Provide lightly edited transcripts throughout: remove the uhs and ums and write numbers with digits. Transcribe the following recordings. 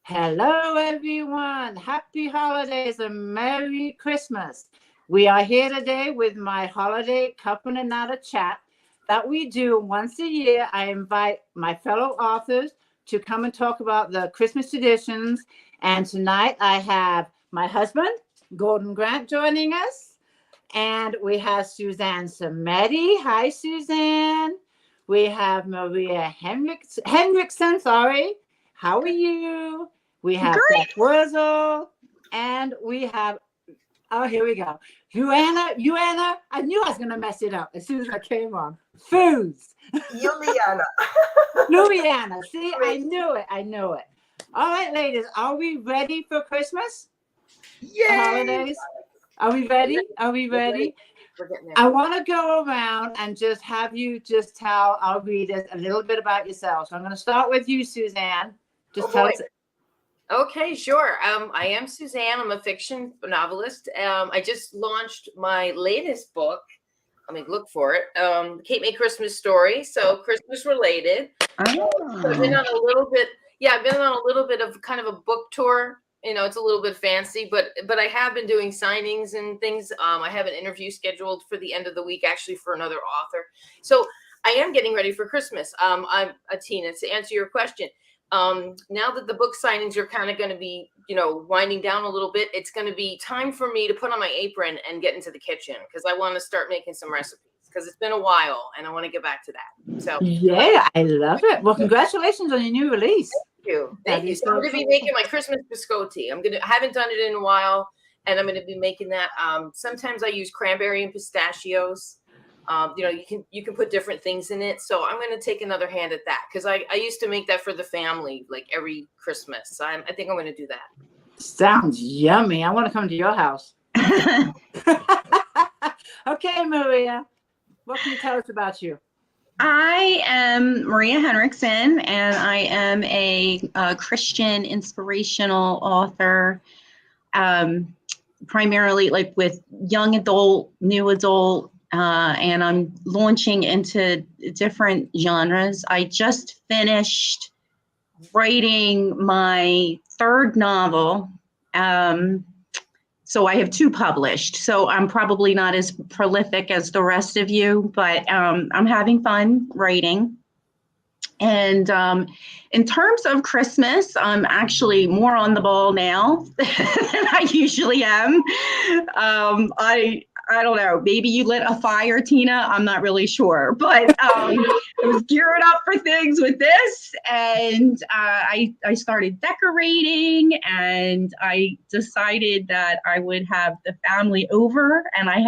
Hello, everyone. Happy holidays and Merry Christmas. We are here today with my holiday cup and another chat that we do once a year. I invite my fellow authors to come and talk about the Christmas traditions. And tonight I have my husband, Gordon Grant, joining us. And we have Suzanne Simonetti. Hi, Suzanne. We have Maria Henriksen. Sorry. How are you? We have Great. Beth Worsdell, and we have, oh, here we go. Iuiana, I knew I was going to mess it up as soon as I came on. Foos. Iuiana. Iuiana. See, I knew it. All right, ladies, are we ready for Christmas? Yay! The holidays? Are we ready? We're getting there. I want to go around and just have you just tell our readers a little bit about yourself. So I'm going to start with you, Suzanne. Just tell us. Okay, sure. I am Suzanne. I'm a fiction novelist. I just launched my latest book. Let me look for it. Cape May Christmas Story. So Christmas related. Oh. I've been on a little bit. Yeah, I've been on a little bit of kind of a book tour. You know, it's a little bit fancy, but I have been doing signings and things. I have an interview scheduled for the end of the week, actually, for another author. So I am getting ready for Christmas. I'm Tina. To answer your question, now that the book signings are kind of going to be, winding down a little bit, it's going to be time for me to put on my apron and get into the kitchen because I want to start making some recipes because it's been a while and I want to get back to that. So yeah, I love it. Well, congratulations on your new release. Thank you. So I'm going to be making my Christmas biscotti. I haven't done it in a while, and I'm going to be making that. Sometimes I use cranberry and pistachios. You can put different things in it. So I'm going to take another hand at that because I used to make that for the family like every Christmas. So I think I'm going to do that. Sounds yummy. I want to come to your house. Okay, Maria, what can you tell us about you? I am Maria Henriksen, and I am a Christian inspirational author, primarily like with young adult, new adult, and I'm launching into different genres. I just finished writing my third novel. So I have two published. So I'm probably not as prolific as the rest of you, but I'm having fun writing. And in terms of Christmas, I'm actually more on the ball now than I usually am. I don't know, maybe you lit a fire, Tina. I'm not really sure, but I was gearing up for things with this, and I started decorating, and I decided that I would have the family over, and I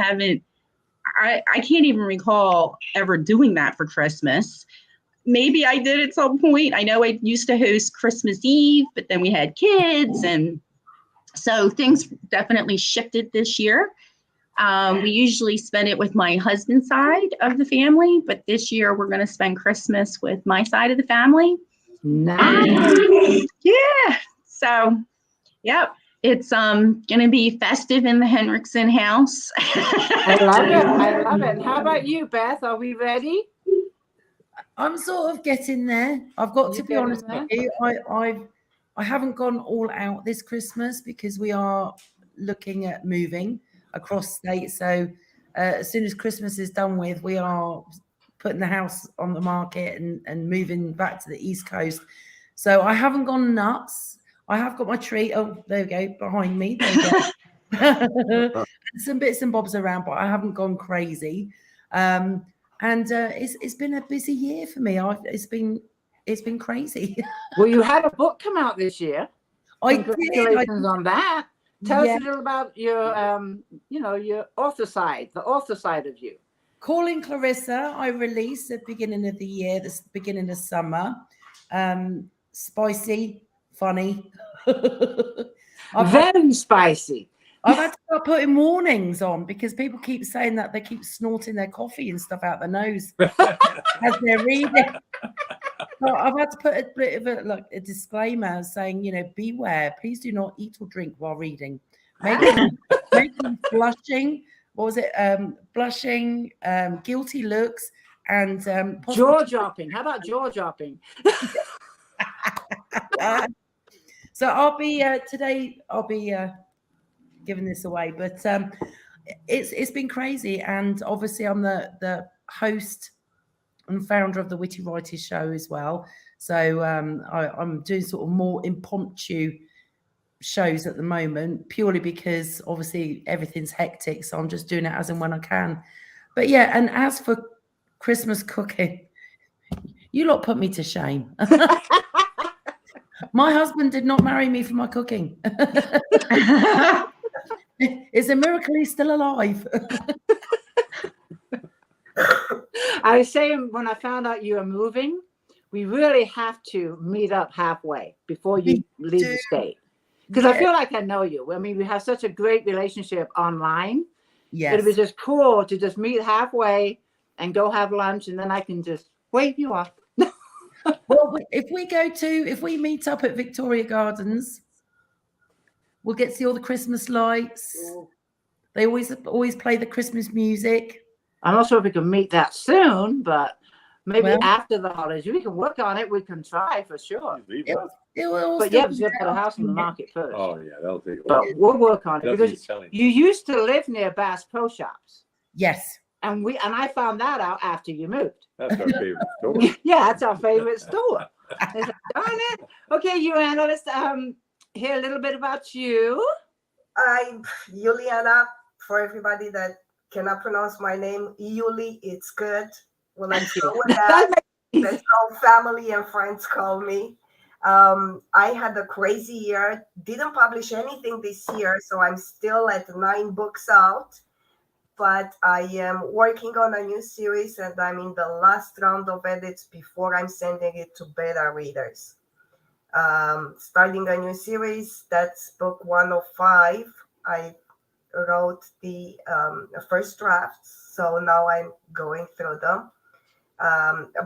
can't even recall ever doing that for Christmas. Maybe I did at some point. I know I used to host Christmas Eve, but then we had kids, and so things definitely shifted this year. We usually spend it with my husband's side of the family, but this year we're going to spend Christmas with my side of the family. Nice. Yeah. So, yep. It's going to be festive in the Henriksen house. I love it. And how about you, Beth? Are we ready? I'm sort of getting there. I've got to be honest with you. I haven't gone all out this Christmas because we are looking at moving across state. So as soon as Christmas is done with, we are putting the house on the market and moving back to the East Coast. So I haven't gone nuts. I have got my tree. Oh, there we go, behind me. There we go. Some bits and bobs around, but I haven't gone crazy. And it's been a busy year for me. It's been crazy. Well, you had a book come out this year. Congratulations on that. Tell us a little about your, your author side, the author side of you. Calling Clarissa, I released at the beginning of the year, the beginning of summer. Spicy, funny. Very spicy. I've had to start putting warnings on because people keep saying that they keep snorting their coffee and stuff out their nose as they're reading. So I've had to put a bit of a disclaimer saying, beware, please do not eat or drink while reading. Make them blushing. What was it? Blushing, guilty looks, and jaw dropping. How about jaw dropping? So I'll be today. I'll be giving this away, but it's been crazy, and obviously I'm the host and founder of the Witty Writers Show as well. So I'm doing sort of more impromptu shows at the moment, purely because obviously everything's hectic. So I'm just doing it as and when I can. But yeah, and as for Christmas cooking, you lot put me to shame. My husband did not marry me for my cooking. It's a miracle he's still alive. I was saying when I found out you were moving, we really have to meet up halfway before you leave the state. Because I feel like I know you. I mean, we have such a great relationship online. Yes. It was just cool to just meet halfway and go have lunch, and then I can just wave you off. Well, if we meet up at Victoria Gardens, we'll get to see all the Christmas lights. They always play the Christmas music. I'm not sure if we can meet that soon, but maybe Well, after the holidays. We can work on it. We can try for sure. it will But still yeah, be we got to put a there. house on the market first. Oh yeah, that'll take a while. But we'll work on it That'll because be selling. you used to live near Bass Pro Shops, Yes. and I found that out after you moved. That's our favorite store. Yeah, that's our favorite store. It's like, darn it. Okay, Iuiana, let's hear a little bit about you. I'm Iuiana. For everybody that cannot pronounce my name, Iuli, it's good. Well, I'm sure with that. That's how family and friends call me. I had a crazy year. Didn't publish anything this year, so I'm still at 9 books out. But I am working on a new series, and I'm in the last round of edits before I'm sending it to beta readers. Starting a new series, that's book 105. I wrote the first drafts, so now I'm going through them.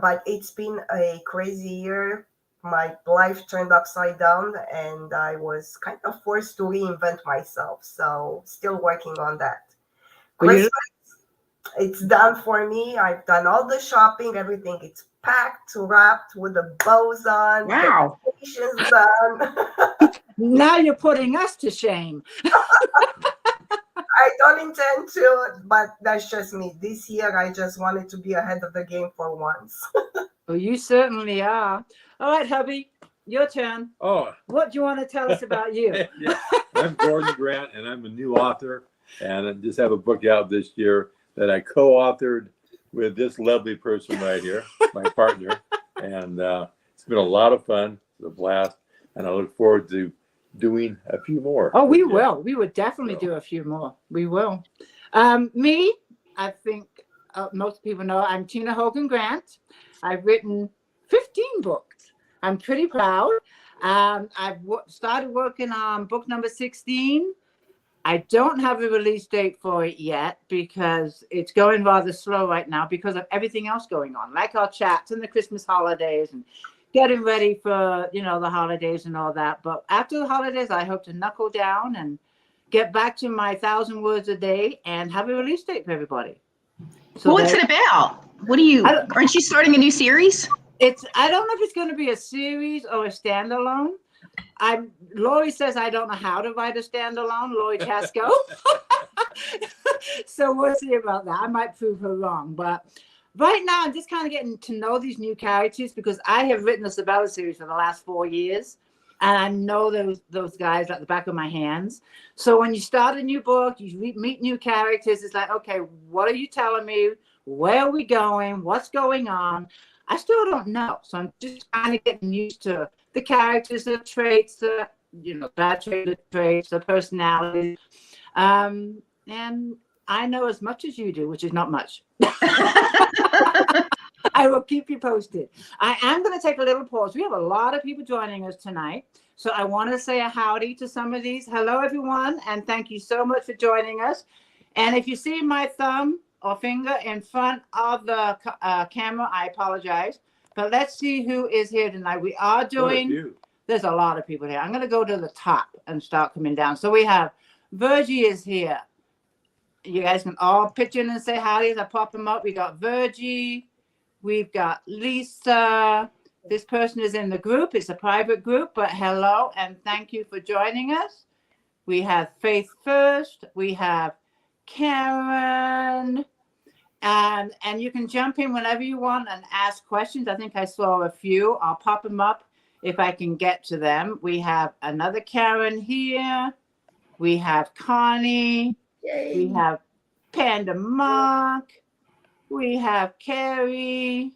But it's been a crazy year. My life turned upside down, and I was kind of forced to reinvent myself. So still working on that. Christmas, it's done for me. I've done all the shopping. Everything is packed, wrapped with the bows on. Wow. Decorations done. Now you're putting us to shame. I don't intend to, but that's just me. This year, I just wanted to be ahead of the game for once. Well, you certainly are. All right, hubby, your turn. Oh, What do you want to tell us about you? yeah. I'm Gordon Grant, and I'm a new author, and I just have a book out this year that I co-authored with this lovely person right here, my partner, and it's been a lot of fun. It's a blast, and I look forward to doing a few more. Oh, we Yeah. will. We would definitely do a few more. We will. Me, I think most people know I'm Tina Hogan Grant. I've written 15 books. I'm pretty proud. I've started working on book number 16. I don't have a release date for it yet because it's going rather slow right now because of everything else going on, like our chats and the Christmas holidays and getting ready for, the holidays and all that. But after the holidays, I hope to knuckle down and get back to my 1,000 words a day and have a release date for everybody. So What's it about? Aren't you starting a new series? I don't know if it's going to be a series or a standalone. Lori says I don't know how to write a standalone, Lori Chasco. So we'll see about that. I might prove her wrong. But right now, I'm just kind of getting to know these new characters because I have written the Sabella series for the last 4 years. And I know those guys like the back of my hands. So when you start a new book, you meet new characters. It's like, okay, what are you telling me? Where are we going? What's going on? I still don't know. So I'm just kind of getting used to the characters, the traits, the bad traits, the traits, the personalities. And I know as much as you do, which is not much. I will keep you posted. I am going to take a little pause. We have a lot of people joining us tonight. So I want to say a howdy to some of these. Hello, everyone. And thank you so much for joining us. And if you see my thumb or finger in front of the camera, I apologize. But let's see who is here tonight. We are doing, there's a lot of people here. I'm going to go to the top and start coming down. So we have Virgie is here. You guys can all pitch in and say howdy as I pop them up. We got Virgie. We've got Lisa. This person is in the group. It's a private group, but hello and thank you for joining us. We have Faith First. We have Karen. And you can jump in whenever you want and ask questions. I think I saw a few. I'll pop them up if I can get to them. We have another Karen here. We have Connie. Yay. We have Panda Mark. We have Carrie.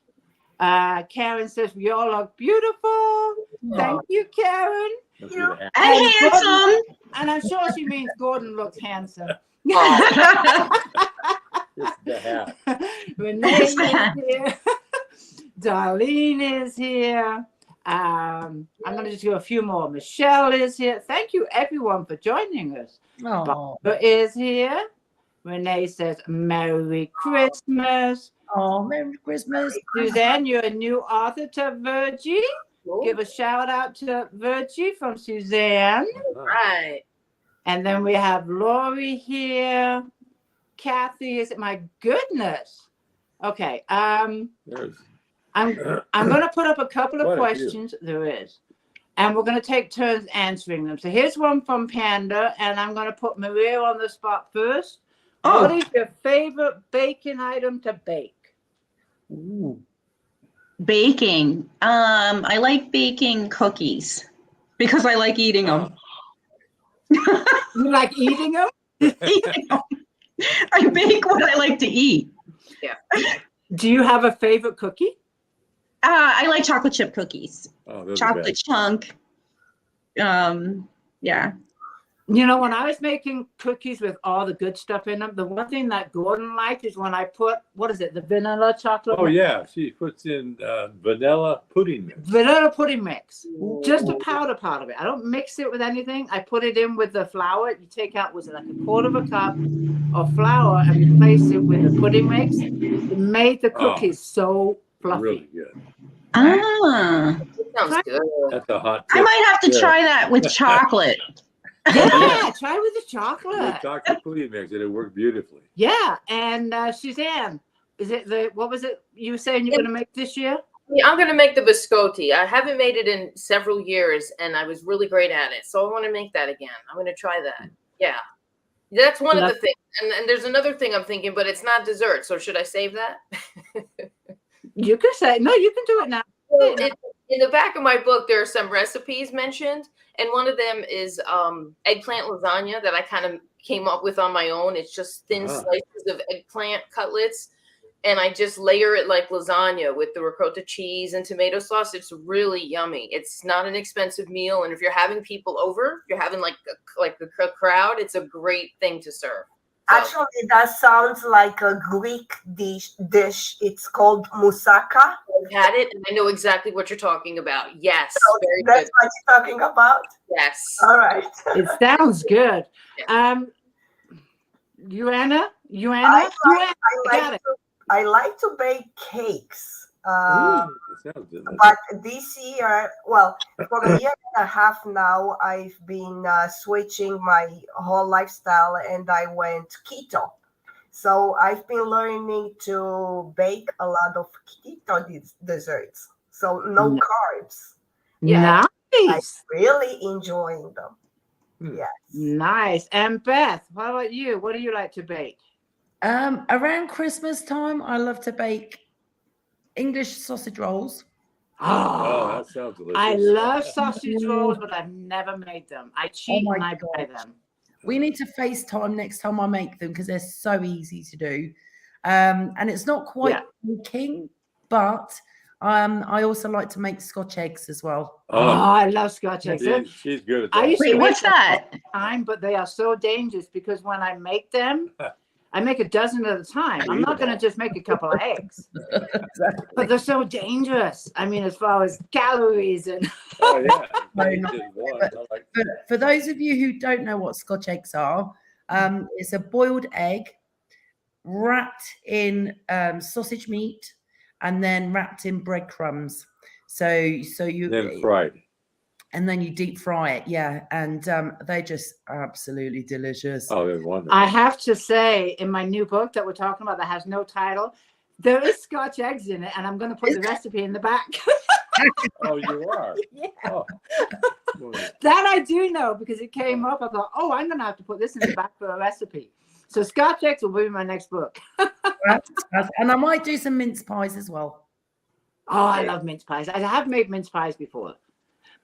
Karen says, we all look beautiful. Thank you, Karen. Look at that. And handsome. And I'm sure she means Gordon looks handsome. It's the hat. Renee is here. Darlene is here. I'm going to just do a few more. Michelle is here. Thank you, everyone, for joining us. Oh, Barbara is here. Renee says, Merry Christmas. Merry Christmas. Suzanne, you're a new author to Virgie. Give a shout out to Virgie from Suzanne. Right. And then we have Lori here. Kathy is, my goodness. Okay. There's I'm going to put up a couple of Quite a few. questions. There is. And we're going to take turns answering them. So here's one from Panda, and I'm going to put Maria on the spot first. Oh. What is your favorite baking item to bake? Ooh. Baking. I like baking cookies because I like eating them. You like eating them? I bake what I like to eat. Yeah. Do you have a favorite cookie? I like chocolate chip cookies. oh, those are Chocolate best. chunk. Yeah. You know, when I was making cookies with all the good stuff in them, the one thing that Gordon liked is when I put, what is it, the vanilla chocolate? Oh yeah, she puts in vanilla pudding mix. Vanilla pudding mix. Just a powder part of it. I don't mix it with anything. I put it in with the flour. You take out, was it like a quarter of a cup of flour and replace it with the pudding mix. It made the cookies so fluffy. Really good. Ah. Sounds good. That's a hot I tip. might have to Yeah. try that with chocolate. Yeah, try with the With chocolate. chocolate pudding mix, it'll work beautifully. Yeah, and Suzanne, is it what was it you were saying you're going to make this year? Yeah, I'm gonna make the biscotti. I haven't made it in several years, and I was really great at it. So I want to make that again. I'm gonna try that. Yeah, that's one of the things. And there's another thing I'm thinking, but it's not dessert. So should I save that? You can say no. You can do it now. Well, in the back of my book, there are some recipes mentioned, and one of them is eggplant lasagna that I kind of came up with on my own. It's just thin slices of eggplant cutlets, and I just layer it like lasagna with the ricotta cheese and tomato sauce. It's really yummy. It's not an expensive meal, and if you're having people over, if you're having like a crowd, it's a great thing to serve. So, Actually, that sounds like a Greek dish. It's called moussaka. I've had it, and I know exactly what you're talking about. Yes, So very that's good. what you're talking about? Yes. All right. It sounds good. Yeah. Iuiana, I like to bake cakes. That sounds good. But this year, well, for a year and a half now, I've been switching my whole lifestyle and I went keto. So I've been learning to bake a lot of keto desserts. So no carbs. Yeah. Nice. Really enjoying them. Yes. Nice. And Beth, what about you? What do you like to bake? Around Christmas time, I love to bake English sausage rolls. Oh, that sounds delicious. I love sausage rolls, but I've never made them. I cheat my and I buy God. them. We need to FaceTime next time I make them because they're so easy to do. And it's not quite baking, but I also like to make Scotch eggs as well. Oh, I love Scotch eggs. She's good at that. I used to Wait, make what's them that? all the time, but they are so dangerous because when I make them, I make a dozen at a time. I'm not going to just make a couple of eggs. Exactly. But they're so dangerous. I mean, as far as calories and Oh yeah. Very Just one. I like- But for those of you who don't know what Scotch eggs are, it's a boiled egg wrapped in sausage meat and then wrapped in breadcrumbs. So you then fried. and then you deep fry it, yeah, and they're just absolutely delicious. Oh, they're wonderful. I have to say, in my new book that we're talking about that has no title, there is Scotch eggs in it, and I'm going to put the recipe in the back. Oh, you are. Yeah. Oh. That I do know because it came up. I thought, oh, I'm going to have to put this in the back for a recipe. So Scotch eggs will be my next book. And I might do some mince pies as well. Oh, I love mince pies. I have made mince pies before.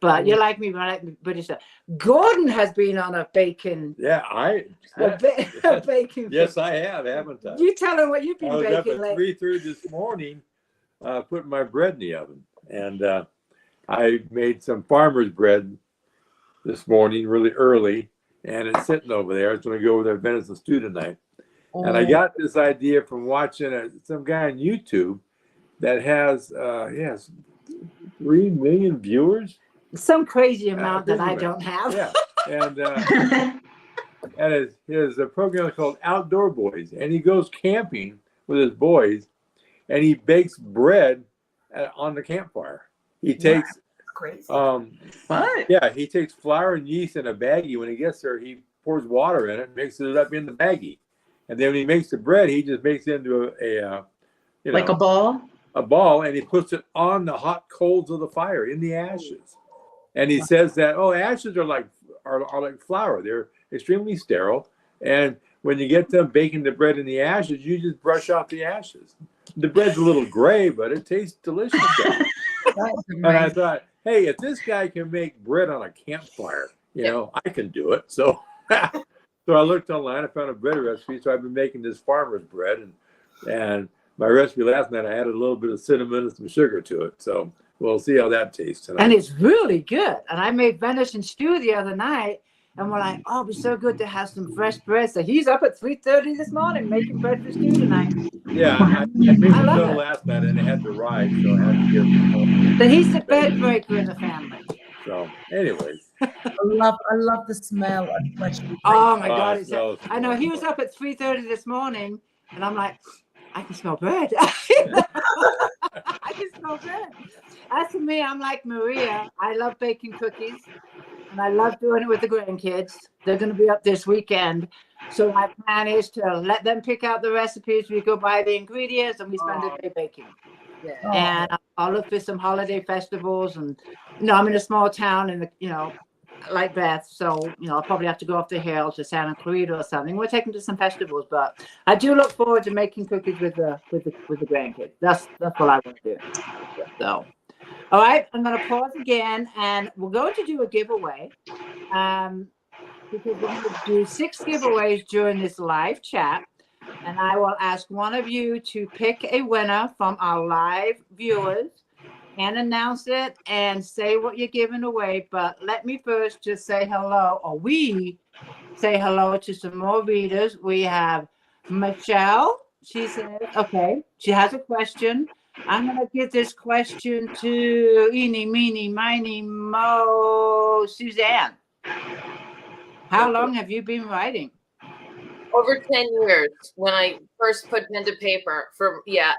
But you like me, I like British stuff. Gordon has been on a baking. Yeah, A baking. Yes, I have, haven't I? You tell him what you've been I was baking up at lately. 3:30 this morning, putting my bread in the oven, and I made some farmer's bread this morning, really early, and it's sitting over there. It's going to go with our venison stew tonight. And I got this idea from watching some guy on YouTube that has 3 million viewers. Some crazy amount that I don't have. Yeah, and his program is called Outdoor Boys, and he goes camping with his boys, and he bakes bread on the campfire. He takes Crazy. What? Yeah, he takes flour and yeast in a baggie. When he gets there, he pours water in it, mixes it up in the baggie, and then when he makes the bread, he just makes it into Like a ball? a ball, and he puts it on the hot coals of the fire in the ashes. And he says that ashes are like flour. They're extremely sterile, and when you get them baking the bread in the ashes, you just brush off the ashes. The bread's a little gray, but it tastes delicious. And I thought, hey, if this guy can make bread on a campfire, I can do it. So, so I looked online. I found a bread recipe. So I've been making this farmer's bread, and my recipe last night, I added a little bit of cinnamon and some sugar to it. So we'll see how that tastes tonight. And it's really good. And I made venison stew the other night, and we're like, oh, it'd be so good to have some fresh bread. So he's up at 3:30 this morning making bread for stew tonight. Yeah, I made the dough last night, and it had to ride, so I had to give him home. But he's the bread breaker in the family. So, anyways. I love the smell of fresh. Oh my God! So I know he was up at 3:30 this morning, and I'm like, I can smell bread. I can smell bread. As for me, I'm like Maria. I love baking cookies, and I love doing it with the grandkids. They're going to be up this weekend. So my plan is to let them pick out the recipes. We go buy the ingredients, and we spend the day baking. Yeah. And I'll look for some holiday festivals. And, I'm in a small town, and, like Beth. So, I'll probably have to go off the hill to Santa Clarita or something. We'll take them to some festivals. But I do look forward to making cookies with the grandkids. That's what I want to do. So. All right, I'm going to pause again, and we're going to do a giveaway because we're going to do 6 giveaways during this live chat, and I will ask one of you to pick a winner from our live viewers and announce it and say what you're giving away. But let me first just say hello, or we say hello to some more readers. We have Michelle. She says, okay, she has a question. I'm going to give this question to Eeny, Meeny, Miny, Mo, Suzanne. How long have you been writing? Over 10 years when I first put pen to paper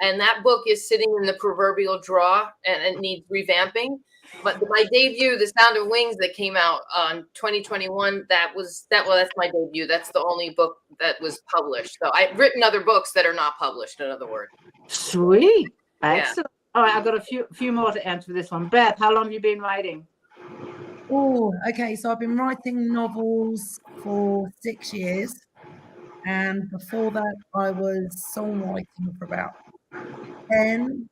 and that book is sitting in the proverbial drawer and it needs revamping. But my debut, The Sound of Wings, that came out on 2021, that's my debut. That's the only book that was published. So I've written other books that are not published, in other words. Sweet. Excellent. All right, I've got a few more to answer this one. Beth, how long have you been writing? Oh, okay. So I've been writing novels for 6 years. And before that, I was songwriting for about 10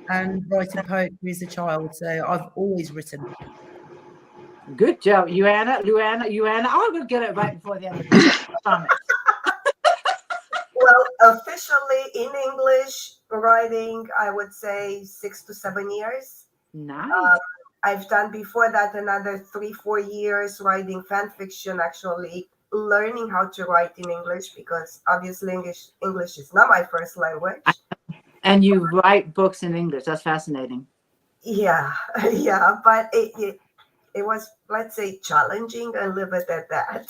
and writing poetry as a child. So I've always written. Good job. Iuiana. I'm going to get it right before the end of the time. Well, officially in English writing, I would say 6 to 7 years. Nice. I've done before that another 3-4 years writing fan fiction, actually learning how to write in English because obviously English is not my first language. And you write books in English. That's fascinating. Yeah, but it was, let's say, challenging and leave it at that.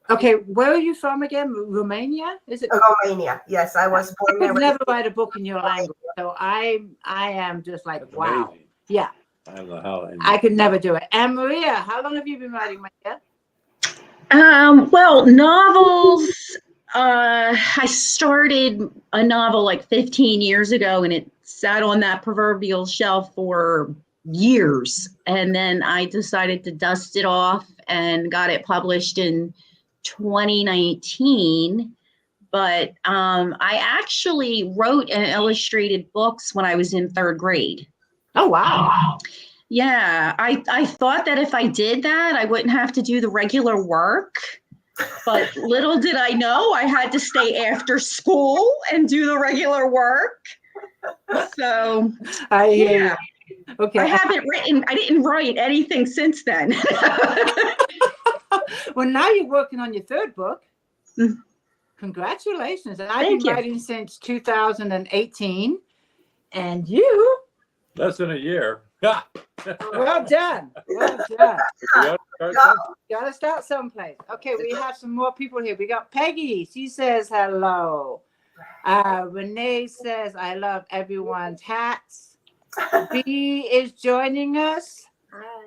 Okay, where are you from again? Romania? Is it? Romania. Yes, I was born I could never write a book in your language, so I am just like, That's wow. amazing. Yeah. I don't know how. I could never do it. And Maria, how long have you been writing, Maria? Well, novels, I started a novel like 15 years ago, and it sat on that proverbial shelf for years. And then I decided to dust it off and got it published in 2019. But I actually wrote and illustrated books when I was in third grade. Oh, wow. Yeah, I thought that if I did that, I wouldn't have to do the regular work. But little did I know I had to stay after school and do the regular work. So I hear you. Okay. I didn't write anything since then. Well, now you're working on your third book. Mm. Congratulations. And I've Thank been you. writing since 2018. And you? Less than a year. Well done. Well done. You gotta start somewhere. Gotta start someplace. Okay, we have some more people here. We got Peggy. She says hello. Renee says, I love everyone's hats. B is joining us.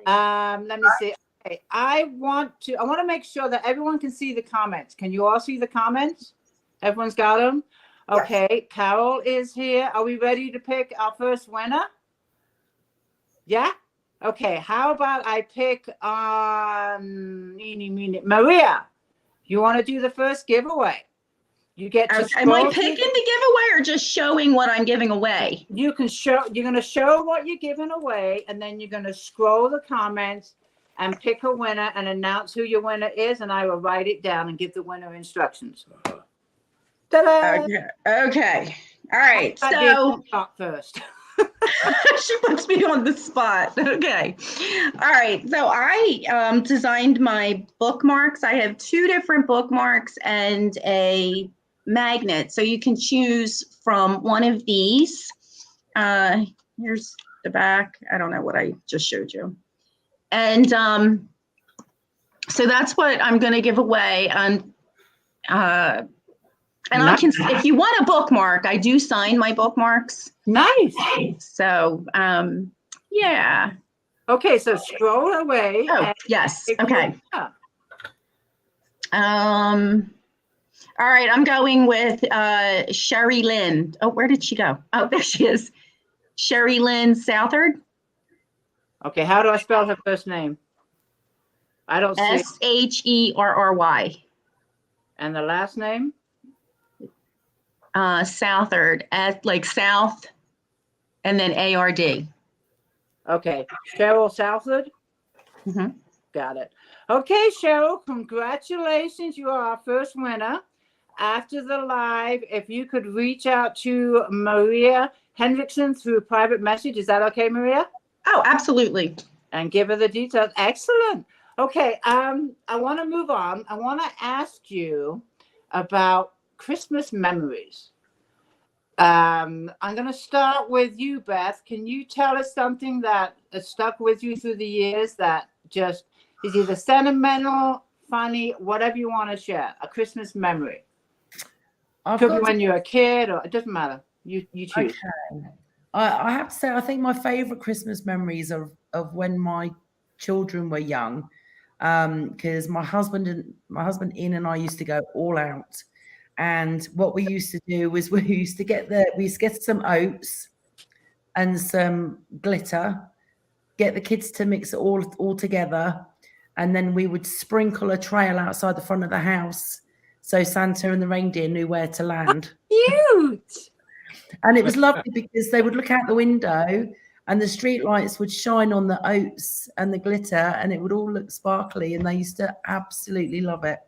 Let me see. Okay, I want to make sure that everyone can see the comments. Can you all see the comments? Everyone's got them? Okay, yes. Carol is here. Are we ready to pick our first winner? Yeah? Okay, how about I pick Maria? You want to do the first giveaway? You get to Am I picking the giveaway or just showing what I'm giving away? You're going to show what you're giving away, and then you're going to scroll the comments and pick a winner and announce who your winner is, and I will write it down and give the winner instructions. Ta-da! Okay. All right. So first. She puts me on the spot. Okay. All right. So I designed my bookmarks. I have 2 different bookmarks and a magnet. So you can choose from one of these. Here's the back. I don't know what I just showed you. And so that's what I'm going to give away. And I can, if you want a bookmark, I do sign my bookmarks. Nice. So, yeah. Okay, so scroll away. Oh, yes. Okay. All right, I'm going with Sherry Lynn. Oh, where did she go? Oh, there she is. Sherry Lynn Southard. Okay, how do I spell her first name? I don't see. Sherry. And the last name? Southard, like South, and then ARD. Okay, Cheryl Southard. Mm-hmm. Got it. Okay, Cheryl, congratulations. You are our first winner. After the live, if you could reach out to Maria Henriksen through private message, is that okay, Maria? Oh, absolutely. And give her the details. Excellent. Okay, I want to move on. I want to ask you about Christmas memories. I'm going to start with you, Beth. Can you tell us something that has stuck with you through the years that just is either sentimental, funny, whatever you want to share, a Christmas memory? Could be when you're a kid, or it doesn't matter. You choose. Okay. I have to say, I think my favorite Christmas memories are of when my children were young, because my husband Ian and I used to go all out. And what we used to do was we used to get some oats and some glitter, get the kids to mix it all together, and then we would sprinkle a trail outside the front of the house so Santa and the reindeer knew where to land. Cute. And it was lovely because they would look out the window and the street lights would shine on the oats and the glitter, and it would all look sparkly, and they used to absolutely love it.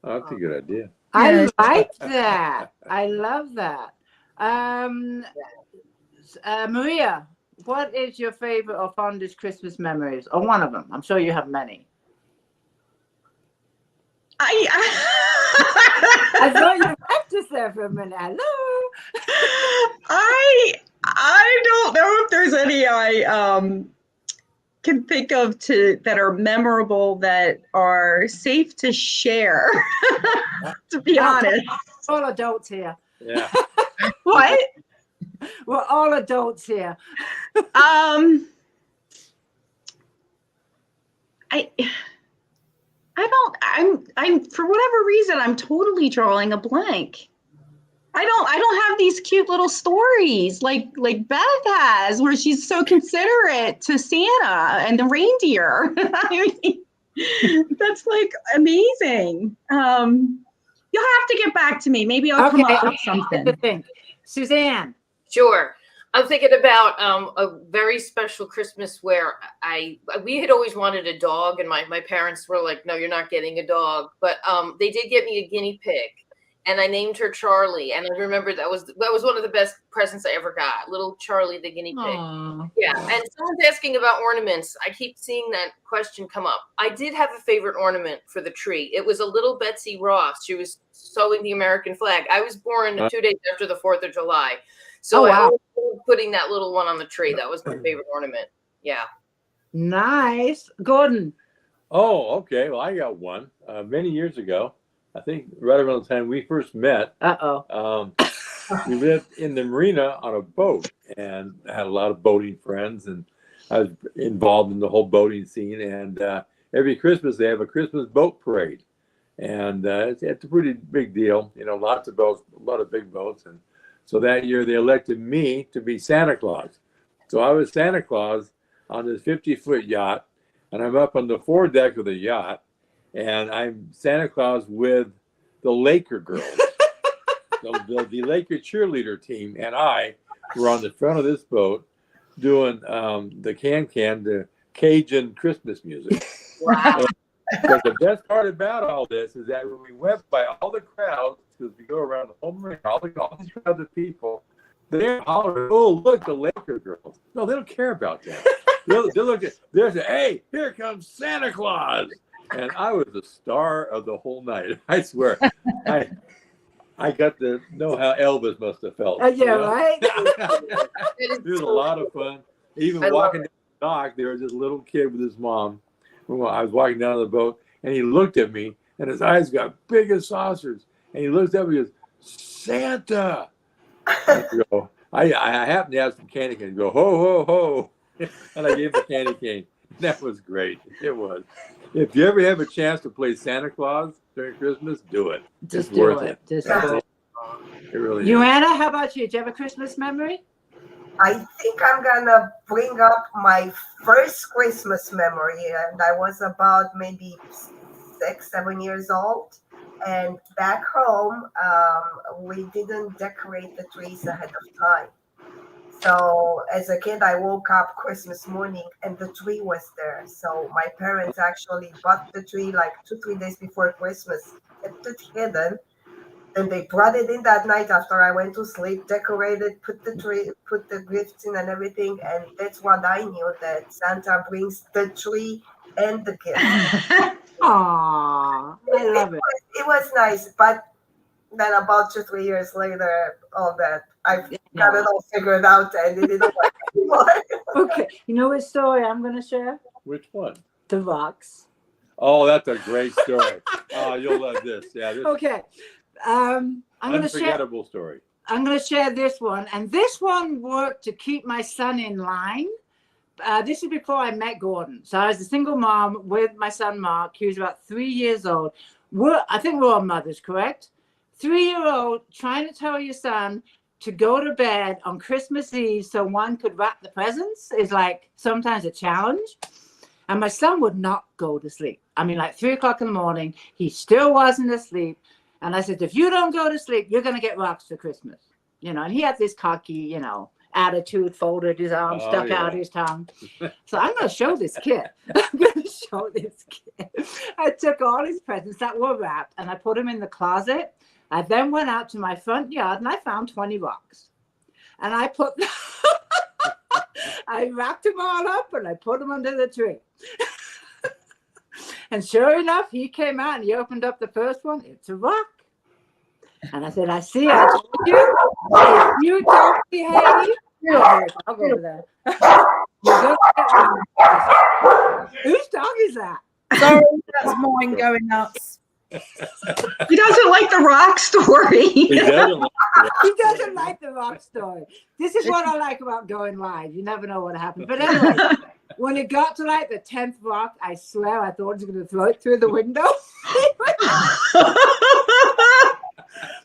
Oh, that's a good idea. I like that. I love that. Maria, what is your favorite or fondest Christmas memories, or one of them? I'm sure you have many. I thought you practiced there for a minute. Hello. I don't know if there's any I can think of that are memorable, that are safe to share. To be honest, all adults here. Yeah. What? We're all adults here. I'm for whatever reason, I'm totally drawing a blank. I don't have these cute little stories like Beth has, where she's so considerate to Santa and the reindeer. I mean, that's like amazing. You'll have to get back to me. Maybe I'll come up with something. Suzanne. Sure. I'm thinking about a very special Christmas where we had always wanted a dog, and my parents were like, "No, you're not getting a dog." But they did get me a guinea pig, and I named her Charlie. And I remember that was one of the best presents I ever got, little Charlie the guinea pig. Aww. Yeah. And someone's asking about ornaments. I keep seeing that question come up. I did have a favorite ornament for the tree. It was a little Betsy Ross. She was sewing the American flag. I was born 2 days after the 4th of July. So I was putting that little one on the tree. That was my favorite ornament. Yeah. Nice. Gordon. Oh, okay. Well, I got one. Many years ago, I think right around the time we first met. We lived in the marina on a boat, and I had a lot of boating friends, and I was involved in the whole boating scene. And every Christmas they have a Christmas boat parade, and it's a pretty big deal. You know, lots of boats, a lot of big boats, and so that year they elected me to be Santa Claus. So I was Santa Claus on this 50-foot yacht, and I'm up on the foredeck of the yacht, and I'm Santa Claus with the Laker girls. the Laker cheerleader team and I were on the front of this boat doing the the Cajun Christmas music. Wow. But the best part about all this is that when we went by all the crowds, because we go around the whole marina, all these crowds of people, they're hollering, "Oh, look, the Laker girls." No, they don't care about that. They'll look at, they're saying, "Hey, here comes Santa Claus." And I was the star of the whole night. I swear. I got to know how Elvis must have felt. Yeah, right? It was a lot of fun. Even walking down the dock, there was this little kid with his mom. I was walking down the boat, and he looked at me, and his eyes got big as saucers. And he looks up and he goes, "Santa!" I happened to have some candy cane. Go, "Ho, ho, ho." And I gave him a candy cane. That was great. It was. If you ever have a chance to play Santa Claus during Christmas, do it. Just it's worth it. Just do it. It really is. Iuiana, how about you? Do you have a Christmas memory? I think I'm gonna bring up my first Christmas memory, and I was about maybe 6, 7 years old. And back home, we didn't decorate the trees ahead of time. So as a kid, I woke up Christmas morning and the tree was there. So my parents actually bought the tree like 2-3 days before Christmas, kept it hidden. Then they brought it in that night after I went to sleep, decorated, put the tree, put the gifts in and everything. And that's what I knew, that Santa brings the tree and the gift. Aww, I love it. It was nice, but then about 2-3 years later, all that I've got it all figured out, and it didn't work anymore. Okay, you know what story I'm going to share? Which one? The rocks. Oh, that's a great story. Oh, you'll love this. Yeah. This Okay, I'm going to share. unforgettable story. I'm going to share this one, and this one worked to keep my son in line. This is before I met Gordon. So I was a single mom with my son, Mark. He was about 3 years old. I think we're all mothers, correct? 3-year-old trying to tell your son to go to bed on Christmas Eve so one could wrap the presents is like sometimes a challenge. And my son would not go to sleep. I mean, like 3 o'clock in the morning, he still wasn't asleep. And I said, if you don't go to sleep, you're going to get rocks for Christmas. You know, and he had this cocky, attitude, folded his arms, stuck out his tongue. So I'm going to show this kid. I took all his presents that were wrapped and I put them in the closet. I then went out to my front yard and I found 20 rocks. And I put, I wrapped them all up and I put them under the tree. And sure enough, he came out and he opened up the first one. It's a rock. And I said, I told you, if you don't behave, I'll go over there. Whose dog is that? Sorry, that's mine going nuts. He doesn't like the rock story. He doesn't like it. He doesn't like the rock story. This is what I like about going live. You never know what happens. But anyway, when it got to like the 10th rock, I swear I thought he was going to throw it through the window.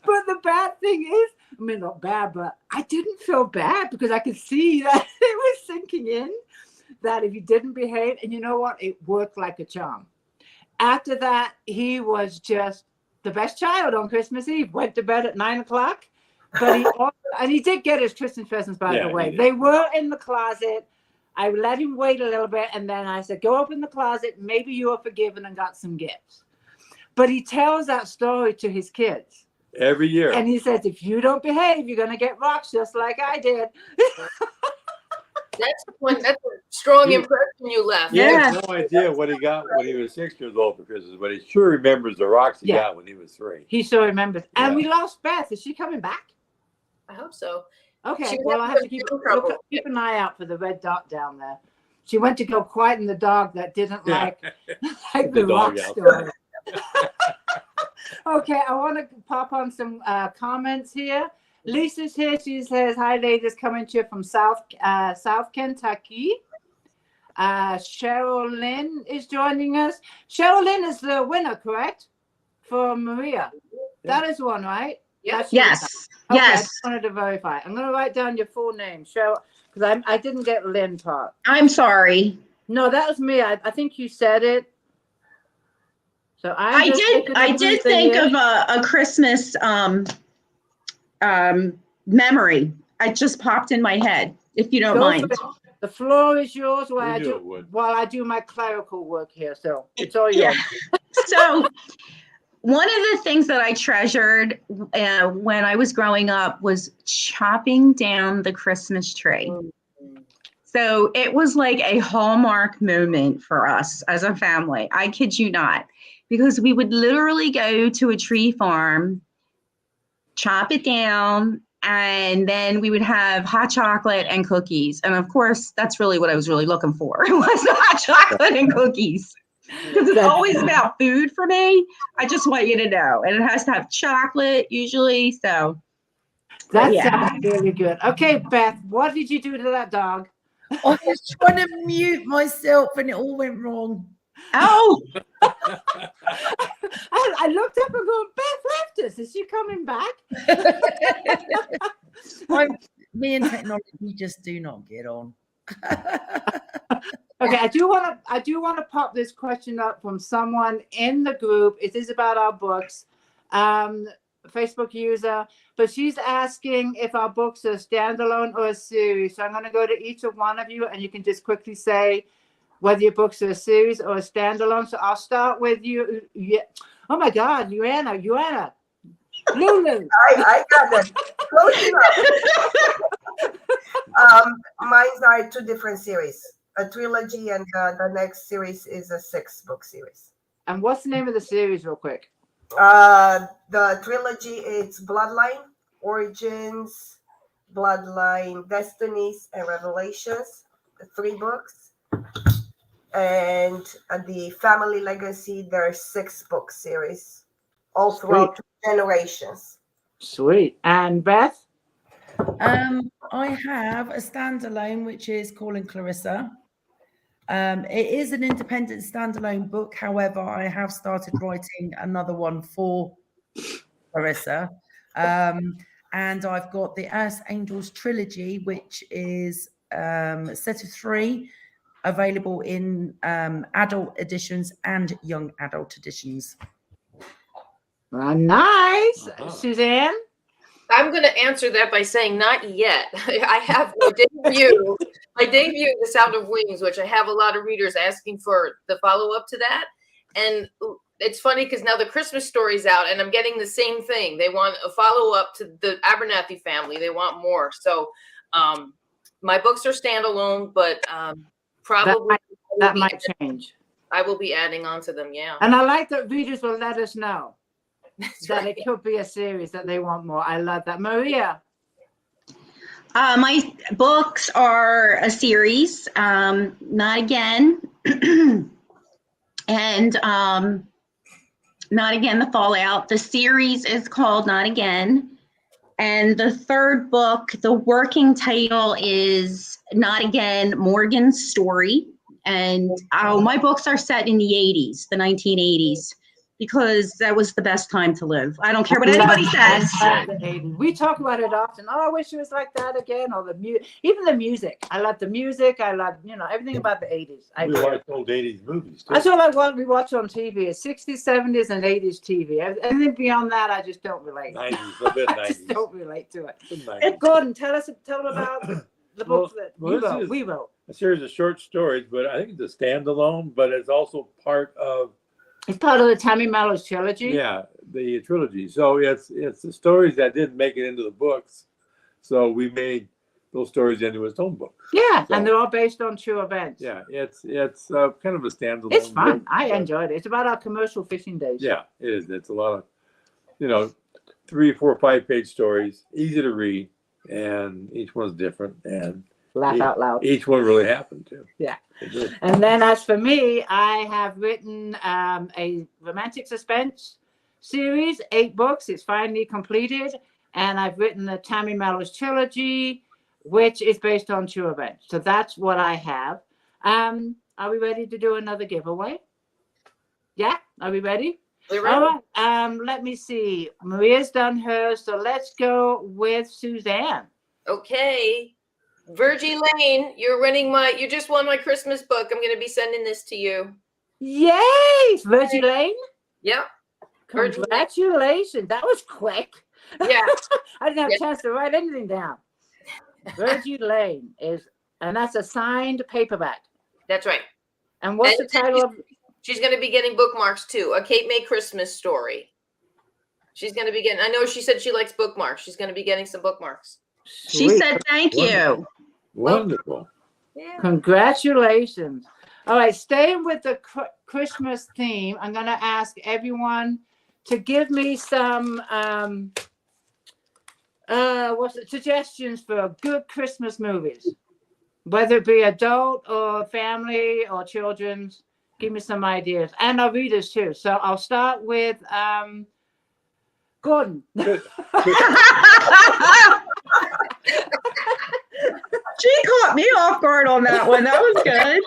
But the bad thing is, I mean, not bad, but I didn't feel bad because I could see that it was sinking in that if he didn't behave, and you know what? It worked like a charm. After that, he was just the best child on Christmas Eve. Went to bed at 9 o'clock, but he did get his Christmas presents, by the way. They were in the closet. I let him wait a little bit, and then I said, go open the closet. Maybe you are forgiven and got some gifts. But he tells that story to his kids. Every year. And he says, if you don't behave, you're going to get rocks just like I did. That's a strong impression you left. He has no idea what he got when he was 6 years old for Christmas, but he sure remembers the rocks he got when he was 3. He sure remembers. And we lost Beth. Is she coming back? I hope so. Okay, well, I have to keep an eye out for the red dot down there. She went to go quieten the dog that didn't like the rock story. Okay, I want to pop on some comments here. Lisa's here. She says, hi, ladies, coming to you from South Kentucky. Cheryl Lynn is joining us. Cheryl Lynn is the winner, correct? For Maria. That is one, right? Yes. Yes. Okay, Yes. I just wanted to verify. I'm going to write down your full name, Cheryl, because I didn't get Lynn part. I'm sorry. No, that was me. I think you said it. So I did think of a Christmas memory. It just popped in my head, if you don't mind. The floor is yours while I do my clerical work here. So it's all yours. So one of the things that I treasured when I was growing up was chopping down the Christmas tree. So it was like a hallmark moment for us as a family. I kid you not, because we would literally go to a tree farm, chop it down, and then we would have hot chocolate and cookies. And of course, that's really what I was really looking for. It was the hot chocolate and cookies. Because it's always about food for me. I just want you to know. And it has to have chocolate usually. So that sounds really good. Okay, Beth, what did you do to that dog? I was trying to mute myself and it all went wrong. Oh, I looked up and go, Beth left us. Is she coming back? Me and technology just do not get on. Okay, I do want to pop this question up from someone in the group. It is about our books, Facebook user, but she's asking if our books are standalone or a series. So I'm going to go to each of one of you, and you can just quickly say whether your books are a series or a standalone. So I'll start with you. Yeah. Oh my God, Iuiana, Lulu. I got that. Close enough. Mine are 2 different series. A trilogy, and the next series is a 6-book series. And what's the name of the series, real quick? The trilogy is Bloodline, Origins, Bloodline, Destinies, and Revelations. The 3 books. And the Family Legacy, there's 6-book series, all throughout 2 generations. Sweet. And Beth? I have a standalone, which is Calling Clarissa. It is an independent standalone book. However, I have started writing another one for Clarissa. And I've got the Earth Angels trilogy, which is a set of 3 available in adult editions and young adult editions. Nice. Suzanne? I'm going to answer that by saying not yet. I have my debut, The Sound of Wings, which I have a lot of readers asking for the follow-up to that. And it's funny because now the Christmas story's out and I'm getting the same thing. They want a follow-up to the Abernathy family. They want more. So my books are standalone, but probably that might change. I will be adding on to them, yeah. And I like that readers will let us know. That's that right. It could be a series that they want more. I love that. Maria? my books are a series, not again. And Not Again, The Fallout. The series is called Not Again. And the third book, the working title is Not Again, Morgan's Story. And my books are set in the 80s, the 1980s, because that was the best time to live. I don't care what anybody says. We talk about it often. Oh, I wish it was like that again. Or even the music. I love the music. I love, everything about the 80s. We watch old 80s movies too. That's all I want. We watch on TV is 60s, 70s, and 80s TV. Anything beyond that, I just don't relate. 90s, a bit 90s. I just don't relate to it. 90s. Gordon, tell about the book that we wrote. A series of short stories, but I think it's a standalone, but it's also part of. It's part of the Tammy Mellows trilogy. Yeah, the trilogy. So it's the stories that didn't make it into the books. So we made those stories into its own book. Yeah, and they're all based on true events. Yeah, it's kind of a standalone. It's fun. book, I enjoyed it. It's about our commercial fishing days. Yeah, it is. It's a lot of, 3, 4, 5-page stories, easy to read, and each one's different. And Laugh out loud. Each one really happened too. Yeah. And then as for me, I have written a romantic suspense series, 8 books. It's finally completed. And I've written the Tammy Mellows trilogy, which is based on true events. So that's what I have. Are we ready to do another giveaway? Yeah? Are we ready? We're ready. All right. Let me see. Maria's done hers. So let's go with Suzanne. Okay. Virgie Lane, you just won my Christmas book. I'm going to be sending this to you. Yay! Virgie Lane? Yeah. Congratulations. That was quick. Yeah. I didn't have a chance to write anything down. Virgie Lane and that's a signed paperback. That's right. And what's the title of? She's going to be getting bookmarks too. A Cape May Christmas story. She's going to be getting, I know she said she likes bookmarks. She's going to be getting some bookmarks. She said thank you. Wonderful. Yeah. Congratulations. All right, staying with the Christmas theme, I'm going to ask everyone to give me some suggestions for good Christmas movies, whether it be adult or family or children's. Give me some ideas, and our readers too. So I'll start with Gordon. She caught me off guard on that one. That was good.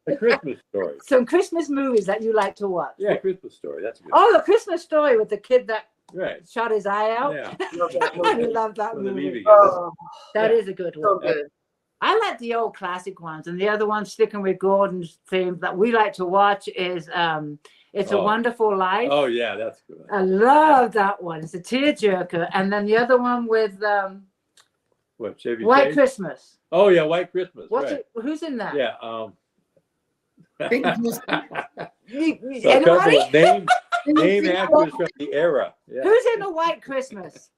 A Christmas Story. Some Christmas movies that you like to watch. Yeah, Christmas Story. That's good. Oh, the Christmas Story with the kid that shot his eye out. Yeah. I love that movie. That is a good one. So good. I like the old classic ones, and the other one, sticking with Gordon's theme, that we like to watch is It's a Wonderful Life. Oh yeah, that's good. I love that one. It's a tearjerker. And then the other one with What, Chevy White Chase? Christmas. Oh yeah, White Christmas. What's right. it? Who's in that? Yeah. Anybody? Name actors from the era. Yeah. Who's in a White Christmas?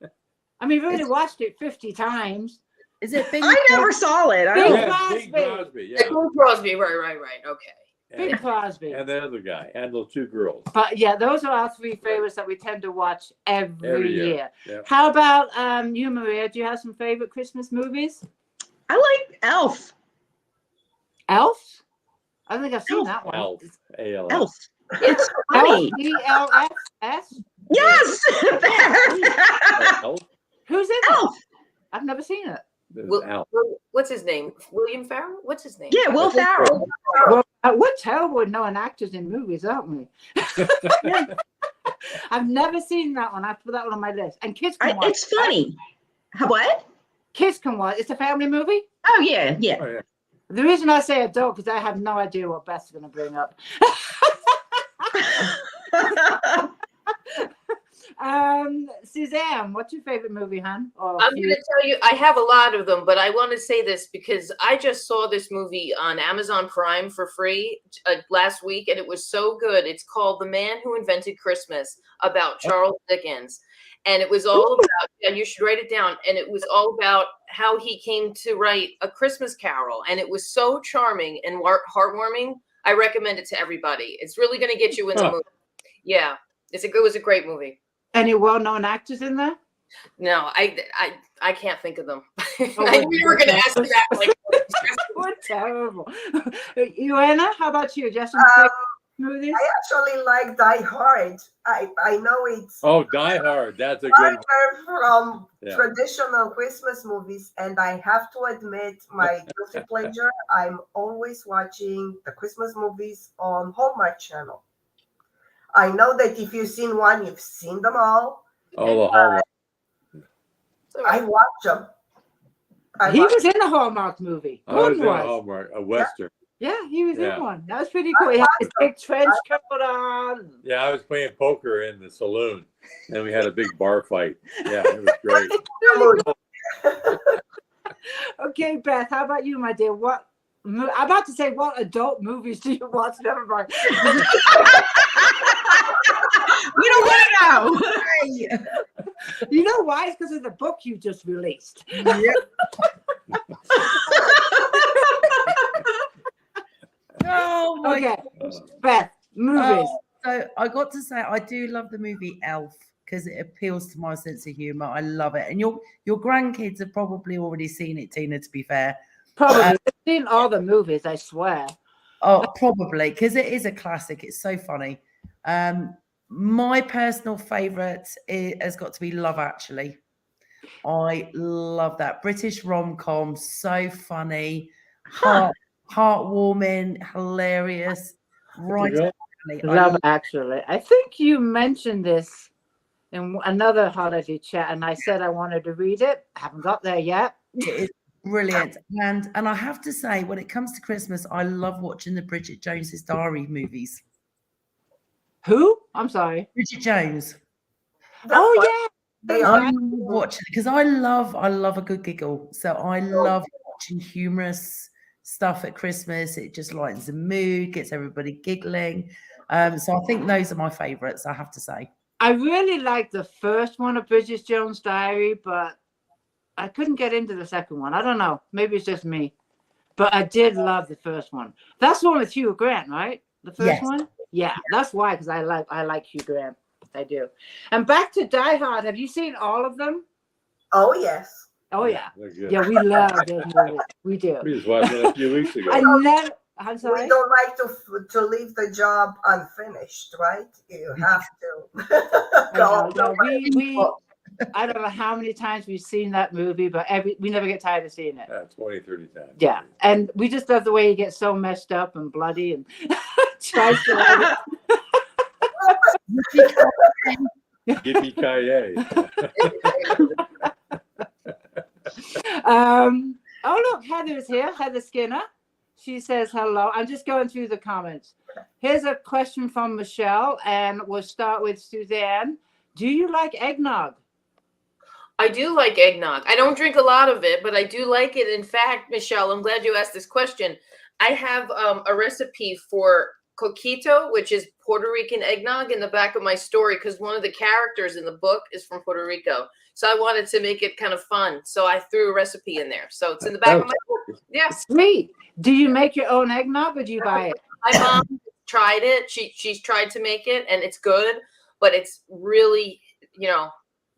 I mean, we've already watched it 50 times. Is it Bing? I never saw it. Bing Yeah, Crosby. Bing Crosby. Yeah. Bing Crosby. Right. Okay. Bing Crosby. And the other guy, and those 2 girls. But yeah, those are our 3 favorites that we tend to watch every year. Yeah. How about you, Maria? Do you have some favorite Christmas movies? I like Elf. Elf? I don't think I've seen that one. Elf. A-L-F. Elf. It's Elf? funny. E-L-F-S? Yes. Elf. Who's in Elf. it? I've never seen it. Elf. What's his name? William Farrell? What's his name? Yeah, Will Ferrell. Well, we're terrible at knowing actors in movies, aren't we? I've never seen that one. I put that one on my list. And kids can watch. It's funny. What? Kids can watch. It's a family movie. Oh yeah, yeah. Oh, yeah. The reason I say adult because I have no idea what Beth's going to bring up. Suzanne, what's your favorite movie, hon? I'm going to tell you, I have a lot of them, but I want to say this because I just saw this movie on Amazon Prime for free last week, and it was so good. It's called The Man Who Invented Christmas, about Charles Dickens. And it was all about, and you should write it down, and it was all about how he came to write A Christmas Carol. And it was so charming and heartwarming. I recommend it to everybody. It's really going to get you in the movie. Yeah, it was a great movie. Any well-known actors in there? No, I can't think of them. I knew you were going to ask me that. We're terrible. Iuiana, how about you? Just movies? I actually like Die Hard. I know it's Oh, Die Hard. That's a good one. farther from Yeah. traditional Christmas movies, and I have to admit, my guilty pleasure, I'm always watching the Christmas movies on Hallmark Channel. I know that if you've seen one, you've seen them all. Oh, the Hallmark. I watch them. He was in a Hallmark movie. I was Gordon in a was. Hallmark, a Western. Yeah, he was Yeah. in one. That was pretty cool. He had his big trench coat on. Yeah, I was playing poker in the saloon, and we had a big bar fight. Yeah, it was great. Okay, Beth, how about you, my dear? I'm about to say, what adult movies do you watch? Never mind. We don't want to know. You know why? It's because of the book you just released. Yep. Oh my Okay, Beth, movies. So I got to say, I do love the movie Elf because it appeals to my sense of humor. I love it, and your grandkids have probably already seen it, Tina. To be fair, Probably. I've seen all the movies, I swear. oh, probably because it is a classic. It's so funny. My personal favourite has got to be Love Actually. I love that British rom-com. So funny, heartwarming, hilarious. Right. Love Actually. I think you mentioned this in another holiday chat, and I said I wanted to read it. I haven't got there yet. It is brilliant. And I have to say, when it comes to Christmas, I love watching the Bridget Jones's Diary movies. Who? I'm sorry. Bridget Jones. Oh yeah. I watch it because I love a good giggle. So I love watching humorous stuff at Christmas. It just lightens the mood, gets everybody giggling. So I think those are my favorites, I have to say. I really like the first one of Bridget Jones' Diary, but I couldn't get into the second one. I don't know. Maybe it's just me. But I did love the first one. That's the one with Hugh Grant, right? The first one? Yeah, that's why, because I like Hugh Grant. I do. And back to Die Hard. Have you seen all of them? Oh, yes. Oh, yeah. Yeah, we love those movies. We do. we just watched it a few weeks ago. I'm sorry? We don't like to leave the job unfinished, right? You have to. I don't know how many times we've seen that movie, but we never get tired of seeing it. 20, 30 times. Yeah, and we just love the way he gets so messed up and bloody and tries to. Yippee-ki-yay. Oh look, Heather's here. Heather Skinner. She says hello. I'm just going through the comments. Here's a question from Michelle, and we'll start with Suzanne. Do you like eggnog? I do like eggnog. I don't drink a lot of it, but I do like it. In fact, Michelle, I'm glad you asked this question. I have a recipe for coquito, which is Puerto Rican eggnog, in the back of my story because one of the characters in the book is from Puerto Rico. So I wanted to make it kind of fun. So I threw a recipe in there. So it's in the back of my book. Yeah. Sweet. Do you make your own eggnog or do you buy it? My mom tried it. She's tried to make it and it's good, but it's really,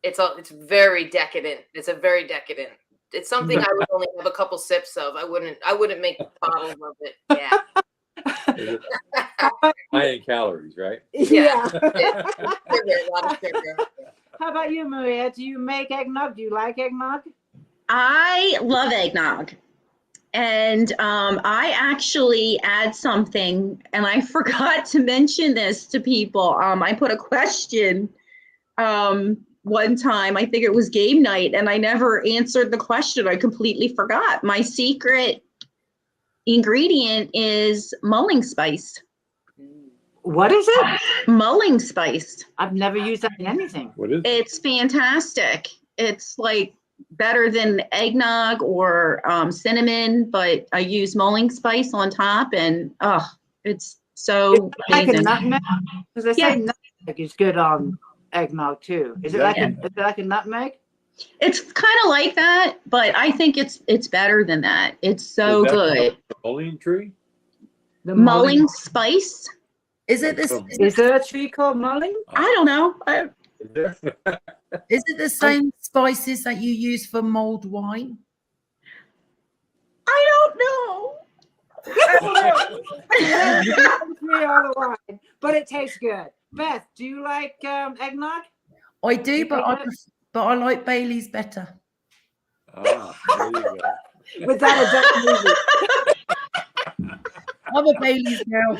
it's very decadent. It's a very decadent. It's something I would only have a couple sips of. I wouldn't make bottles of it. Yeah. High in calories, right? Yeah. A lot of sugar. How about you, Maria? Do you make eggnog? Do you like eggnog? I love eggnog. And I actually add something, and I forgot to mention this to people. I put a question one time, I think it was game night, and I never answered the question. I completely forgot. My secret ingredient is mulling spice. What is it? Mulling spice. I've never used that in anything. What is it? It's fantastic. It's like better than eggnog or cinnamon, but I use mulling spice on top, and it's so like amazing. a nutmeg? Because they say nutmeg is good on eggnog too. Is it like a nutmeg? It's kind of like that, but I think it's better than that. It's so good. Mulling tree? The mulling spice. Is it this? Is there a tree called mulling? I don't know. Is it the same spices that you use for mulled wine? I don't know. Me all the wine, but it tastes good. Beth, do you like eggnog? I do, You but like I like Bailey's better. Ah, there you go. Was that a Dutch movie? I'm a Bailey's girl.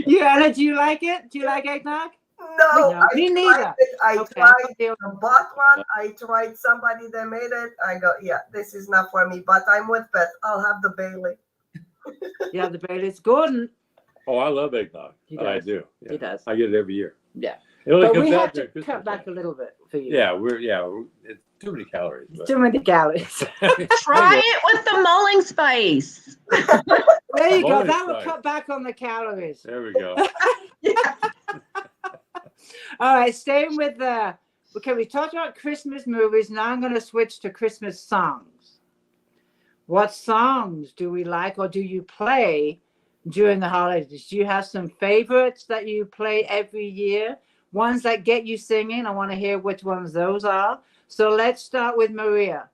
Iuiana, do you like it? Do you like eggnog? No, No, me neither. I Okay. tried the bought one. I tried somebody that made it. I go, yeah, this is not for me. But I'm with Beth. I'll have the Bailey. Yeah, the Bailey's Gordon. Oh, I love eggnog. He I does. do. Yeah. He does. I get it every year. Yeah. It only But comes we out have during to Christmas cut back a time. little bit for you. It's too many calories. But. Too many calories. Try it with the mulling spice. There you go. Mulling That will spice. cut back on the calories. There we go. All right, staying with okay, we talked about Christmas movies. Now I'm going to switch to Christmas songs. What songs do we like or do you play during the holidays? Do you have some favorites that you play every year? Ones that get you singing? I want to hear which ones those are. So let's start with Maria.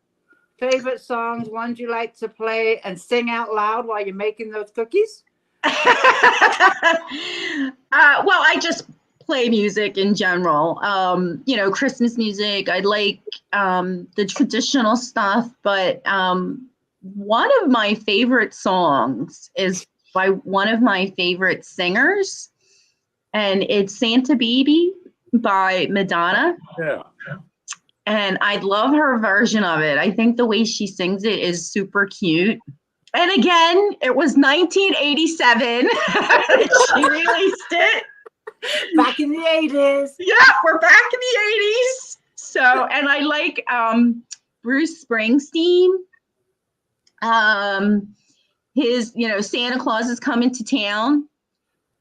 Favorite songs, ones you like to play and sing out loud while you're making those cookies? Well, I just play music in general. Christmas music. I like the traditional stuff, but one of my favorite songs is by one of my favorite singers, and it's Santa Baby by Madonna. Yeah. And I love her version of it. I think the way she sings it is super cute. And again, it was 1987. She released it. Back in the 80s. Yeah, we're back in the 80s. So, and I like Bruce Springsteen. His, Santa Claus is coming to town,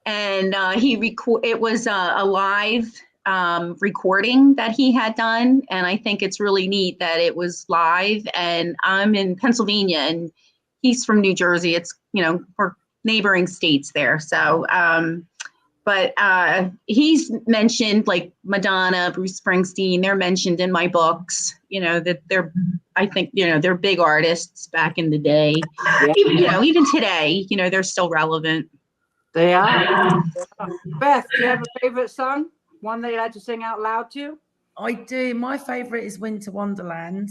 and it was a live recording that he had done, and I think it's really neat that it was live. And I'm in Pennsylvania, and he's from New Jersey. It's we're neighboring states there. So, but he's mentioned, like Madonna, Bruce Springsteen. They're mentioned in my books. That I think they're big artists back in the day. Yeah. Even today, they're still relevant. They are. Beth, do you have a favorite song? One that you like to sing out loud to? I do. My favorite is Winter Wonderland.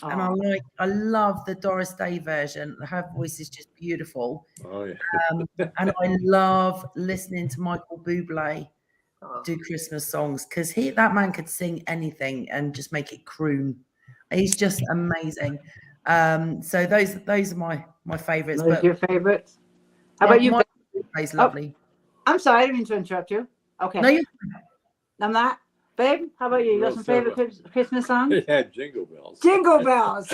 And Oh. I love the Doris Day version. Her voice is just beautiful. Oh, yeah. And I love listening to Michael Bublé do Christmas songs, because that man could sing anything and just make it croon. He's just amazing. So those are my favorites. Those But your favorites? How about you? Michael Beth? Bublé's lovely. I'm sorry, I didn't mean to interrupt you. Okay. No, I'm not. Babe, how about you? You got some favorite Christmas songs? Yeah, Jingle Bells. Jingle Bells.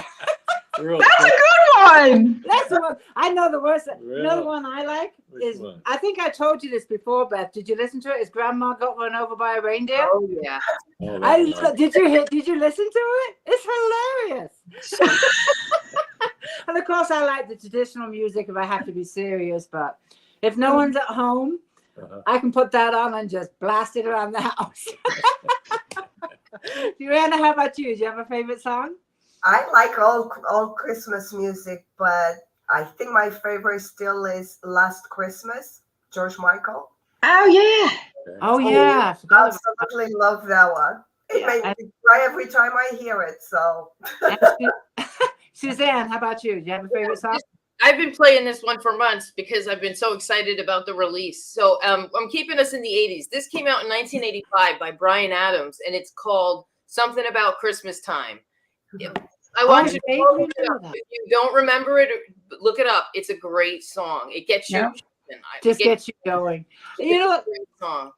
Real That's a quick. good one. That's the one. I know the worst. Really? Another one I like Which is, one? I think I told you this before, Beth. Did you listen to it? Is Grandma Got Run Over by a Reindeer? Oh yeah. Oh, that's nice. Did you listen to it? It's hilarious. And of course, I like the traditional music if I have to be serious. But if no one's at home, I can put that on and just blast it around the house. Iuiana, how about you? Do you have a favorite song? I like all Christmas music, but I think my favorite still is Last Christmas, George Michael. Oh yeah. Oh yeah, I forgot about Absolutely love that one. It makes me cry every time I hear it. So, that. Suzanne, how about you? Do you have a favorite song? I've been playing this one for months because I've been so excited about the release. So I'm keeping us in the 80s. This came out in 1985 by Bryan Adams, and it's called Something About Christmas Time. I want you to look it up. If you don't remember it, look it up. It's a great song. It gets you. Just gets you going. You know what? Great song.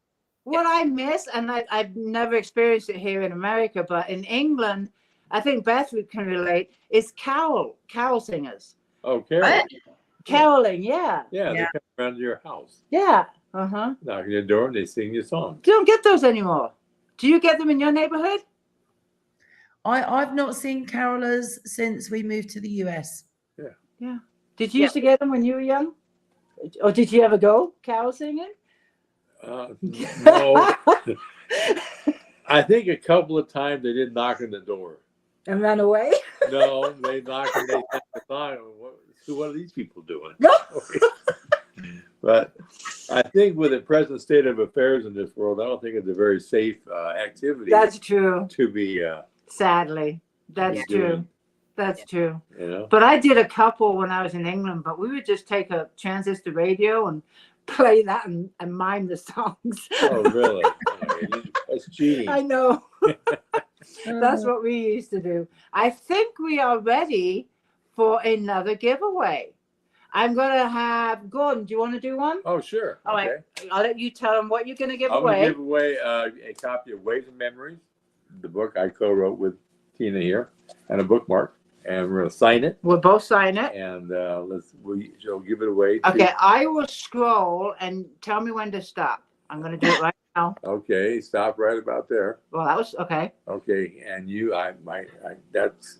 What I miss, and I've never experienced it here in America, but in England, I think Beth can relate, is carol singers. Oh, Carol. Caroling, yeah. Yeah, they come around to your house. Yeah. Uh-huh. Knock on your door and they sing your song. You don't get those anymore. Do you get them in your neighborhood? I've not seen carolers since we moved to the US. Yeah. Did you used to get them when you were young? Or did you ever go carol singing? No. I think a couple of times they did knock on the door. And ran away? No, they knocked and they tapped the sign. What are these people doing? No. But I think with the present state of affairs in this world, I don't think it's a very safe activity. That's true. To be. Sadly, that's true. That's true. You know? But I did a couple when I was in England, but we would just take a transistor radio and play that and mime the songs. Oh, really? That's cheating. I know. That's what we used to do. I think we are ready for another giveaway. I'm going to have Gordon. Do you want to do one? Oh, sure. All right. I'll let you tell them what you're going to give I'm away. going to give away a copy of Waves and Memories, the book I co-wrote with Tina here, and a bookmark. And we're going to sign it. We'll both sign it. And she'll give it away. Okay, I will scroll and tell me when to stop. I'm going to do it right now. Okay, stop right about there. Well, that was okay. Okay, and that's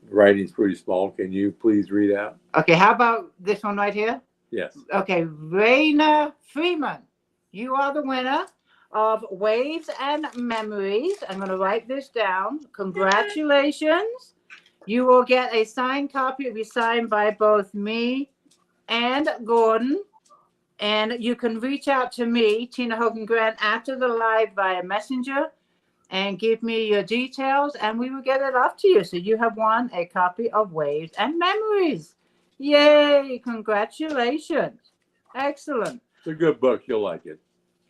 writing's pretty small. Can you please read out? Okay, how about this one right here? Yes. Okay, Raina Freeman, you are the winner of Waves and Memories. I'm going to write this down. Congratulations. You will get a signed copy. It'll be signed by both me and Gordon. And you can reach out to me, Tina Hogan Grant, after the live via Messenger and give me your details, and we will get it off to you. So you have won a copy of Waves and Memories. Yay! Congratulations. Excellent. It's a good book. You'll like it.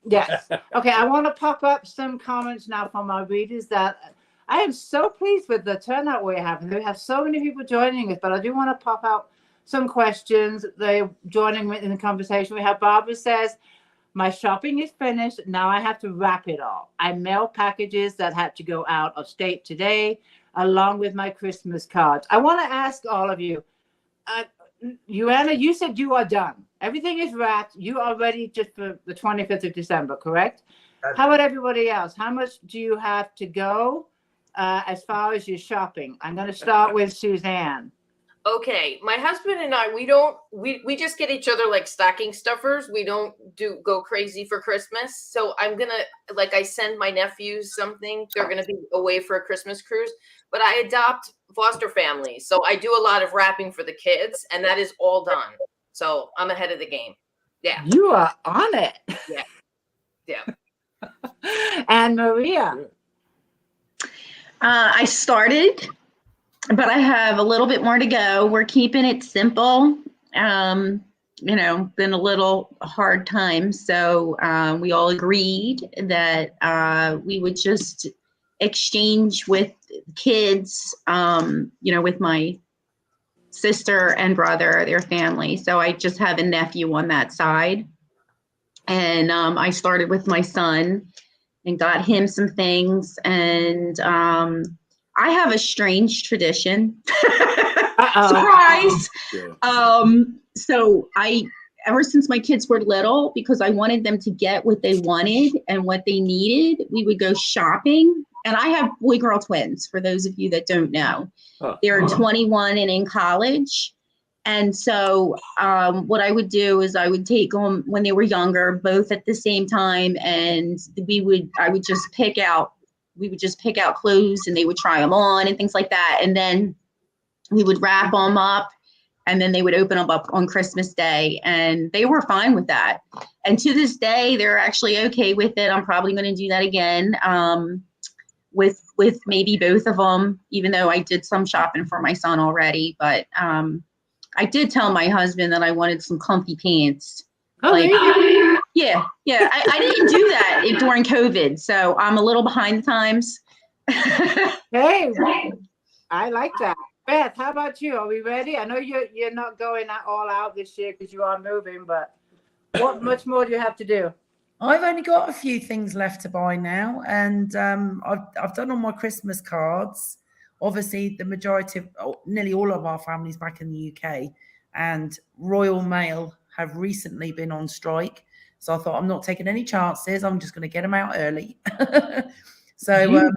Yes. Okay, I want to pop up some comments now from our readers that I am so pleased with the turnout we're having. We have so many people joining us, but I do want to pop out some questions. They're joining in the conversation. We have Barbara says, my shopping is finished. Now I have to wrap it all. I mail packages that had to go out of state today, along with my Christmas cards. I want to ask all of you, Iuiana, you said you are done. Everything is wrapped. You are ready just for the 25th of December, correct? How about everybody else? How much do you have to go as far as your shopping? I'm going to start with Suzanne. Okay, my husband and I, we just get each other like stocking stuffers. We don't go crazy for Christmas. So I'm gonna, like, I send my nephews something. They're gonna be away for a Christmas cruise, but I adopt foster families, so I do a lot of wrapping for the kids, and that is all done. So I'm ahead of the game. Yeah, You are on it. yeah. And Maria. I started, but I have a little bit more to go. We're keeping it simple. Been a little hard time. So we all agreed that we would just exchange with kids, with my sister and brother, their family. So I just have a nephew on that side. And I started with my son and got him some things. And I have a strange tradition. Surprise! So ever since my kids were little, because I wanted them to get what they wanted and what they needed, we would go shopping. And I have boy-girl twins, for those of you that don't know. They're 21 and in college. And so what I would do is I would take them when they were younger, both at the same time, and we would just pick out clothes and they would try them on and things like that. And then we would wrap them up and then they would open them up on Christmas Day, and they were fine with that. And to this day, they're actually okay with it. I'm probably going to do that again with maybe both of them, even though I did some shopping for my son already. But I did tell my husband that I wanted some comfy pants. Oh, Yeah. I didn't do that during COVID, so I'm a little behind the times. Hey, I like that. Beth, how about you? Are we ready? I know you're not going all out this year because you are moving, but what much more do you have to do? I've only got a few things left to buy now, and I've done all my Christmas cards. Obviously, the majority of nearly all of our families back in the UK, and Royal Mail have recently been on strike. So I thought, I'm not taking any chances. I'm just going to get them out early. So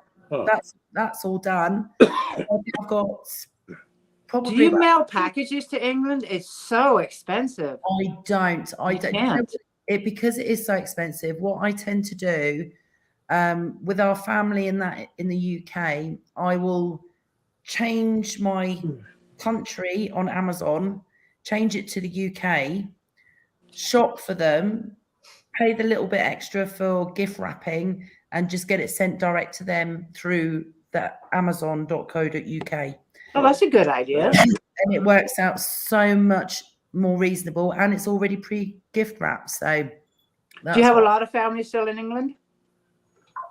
that's all done. I've got probably. Do you mail packages to England? It's so expensive. I don't. Can't. Because it is so expensive. What I tend to do with our family in the UK, I will change my country on Amazon, change it to the UK, shop for them, pay the little bit extra for gift wrapping, and just get it sent direct to them through the amazon.co.uk. Oh, that's a good idea. And it works out so much more reasonable, and it's already pre-gift wrapped. So Do you have a lot of families still in England?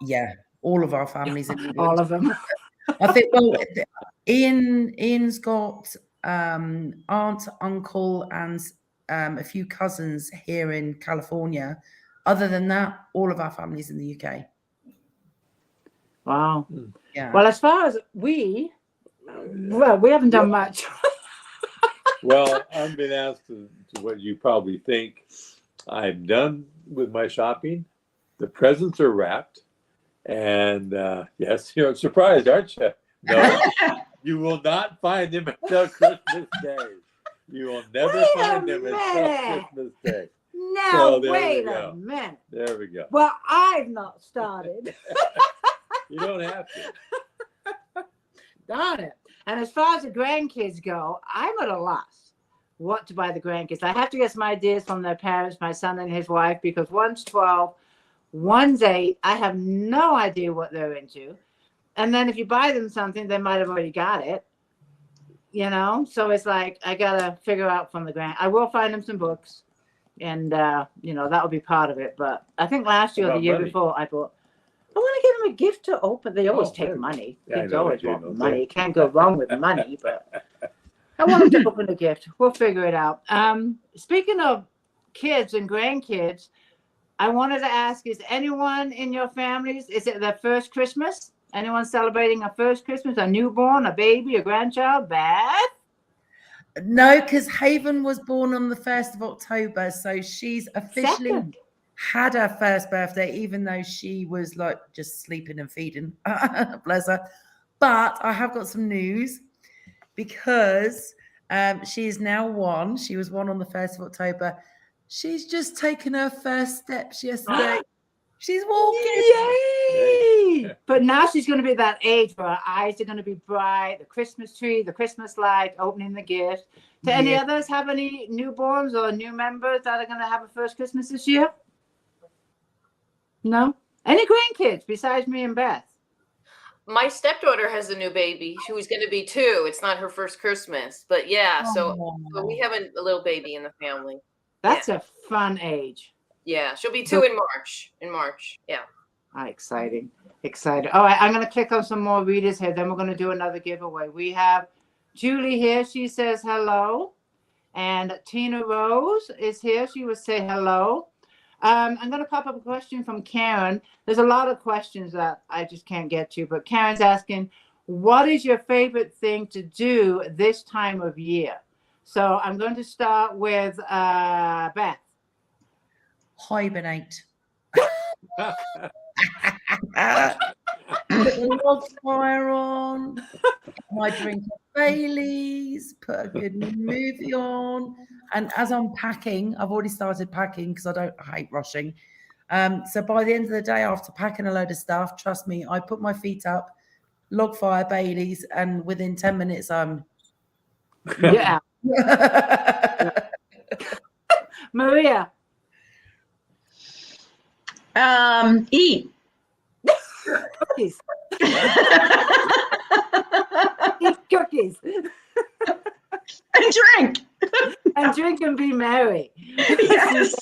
Yeah, all of our families in England. All of them. I think, well, Ian's got aunt, uncle, and a few cousins here in California. Other than that, all of our families in the UK. Wow. Yeah. Well, as far as we haven't done much. Well, unbeknownst to what you probably think, I'm done with my shopping. The presents are wrapped. And yes, you're surprised, aren't you? No, you will not find them until Christmas Day. You will never find them until Christmas Day. No, So wait a minute. There we go. Well, I've not started. You don't have to. Darn it. And as far as the grandkids go, I'm at a loss what to buy the grandkids. I have to get some ideas from their parents, my son and his wife, because one's 12, one's 8. I have no idea what they're into. And then if you buy them something, they might have already got it. You know? So it's like, I got to figure out from the I will find them some books. And, you know, that will be part of it. But I think last year or the year before, I thought, I want to give them a gift to open. They always take money. Kids always want money. Can't go wrong with money. But I want them to open a gift. We'll figure it out. Speaking of kids and grandkids, I wanted to ask, is anyone in your families, is it their first Christmas? Anyone celebrating a first Christmas, a newborn, a baby, a grandchild? Beth? No, because Haven was born on the 1st of October. So she's officially had her first birthday, even though she was like just sleeping and feeding. Bless her. But I have got some news because she is now 1. She was 1 on the 1st of October. She's just taken her first steps yesterday. She's walking. Yay! But now she's going to be that age where her eyes are going to be bright, the Christmas tree, the Christmas light, opening the gift. Do any others have any newborns or new members that are going to have a first Christmas this year? No? Any grandkids besides me and Beth? My stepdaughter has a new baby. She was going to be 2. It's not her first Christmas, but yeah. So we have a little baby in the family. That's a fun age. Yeah, she'll be 2 in March. Yeah. Exciting. All right, I'm going to click on some more readers here. Then we're going to do another giveaway. We have Julie here. She says hello. And Tina Rose is here. She will say hello. I'm going to pop up a question from Karen. There's a lot of questions that I just can't get to. But Karen's asking, what is your favorite thing to do this time of year? So I'm going to start with Beth. Hibernate. Put the log fire on, my drink of Baileys, put a good movie on, and as I'm packing, I've already started packing because I hate rushing. So by the end of the day, after packing a load of stuff, trust me, I put my feet up, log fire, Baileys, and within 10 minutes, I'm yeah. Maria. Eat. Cookies. Eat cookies. And drink. And drink and be merry. Yes.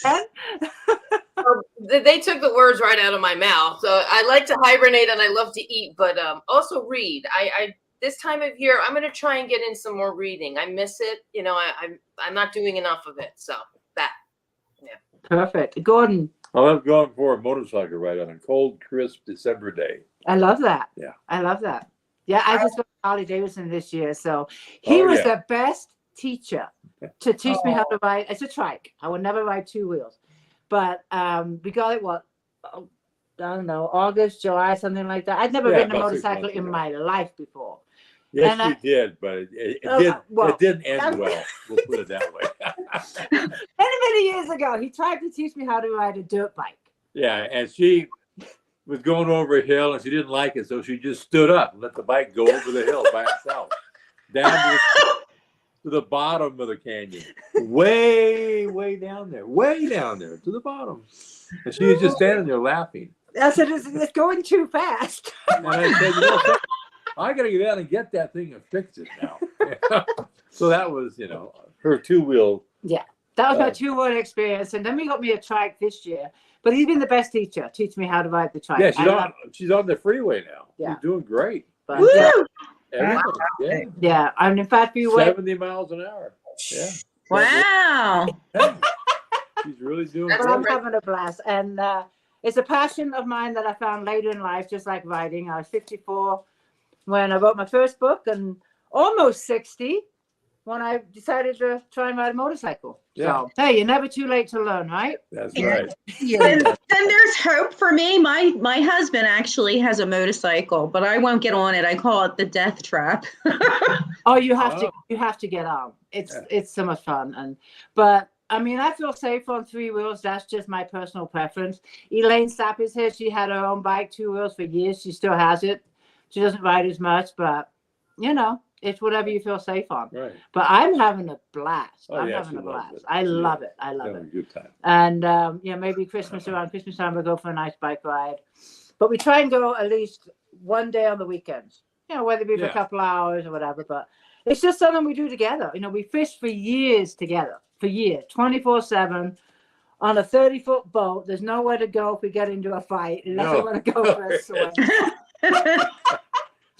They took the words right out of my mouth. So I like to hibernate and I love to eat, but also read. I this time of year, I'm going to try and get in some more reading. I miss it. You know, I'm not doing enough of it. So that, yeah. Perfect. Gordon. I love going for a motorcycle ride on a cold, crisp December day. I love that. Yeah. I love that. Yeah, I just got Harley Davidson this year. So he was the best teacher to teach me how to ride. It's a trike. I would never ride 2 wheels. But we got it, I don't know, August, July, something like that. I'd never ridden a motorcycle in my life before. Yes, we did, but it didn't end well. We'll put it that way. Many years ago, he tried to teach me how to ride a dirt bike. Yeah, and she was going over a hill and she didn't like it, so she just stood up and let the bike go over the hill by itself, down to the bottom of the canyon, way down there to the bottom. And she was just standing there laughing. I said, it's going too fast. And I said, I got to get out and get that thing and fix it now. So that was, her two-wheel. Yeah, that was my 2-wheel experience. And then we got me a trike this year. But he's been the best teacher, teaching me how to ride the trike. Yeah, she's on the freeway now. Yeah. She's doing great. But, Yeah. And in fact, we went 70 miles an hour. Yeah. Wow. Yeah. She's really doing That's But I'm great. having a blast. And it's a passion of mine that I found later in life, just like writing. I was 54 when I wrote my first book and almost 60 when I decided to try and ride a motorcycle. Yeah. So, hey, you're never too late to learn, right? That's right. Then there's hope for me. My husband actually has a motorcycle, but I won't get on it. I call it the death trap. Oh, you have to get on. It's so much fun. But I mean, I feel safe on 3 wheels. That's just my personal preference. Elaine Sapp is here. She had her own bike, 2 wheels for years. She still has it. She doesn't ride as much, but it's whatever you feel safe on. Right. But I'm having a blast. Oh, I'm yeah, having she a loves blast. it. I love it. Having a good time. And maybe around Christmas time we'll go for a nice bike ride. But we try and go at least one day on the weekends. Whether it be for a couple hours or whatever. But it's just something we do together. We fished for years together. For years, 24/7 on a 30-foot boat. There's nowhere to go if we get into a fight. Unless we want to go for a swim.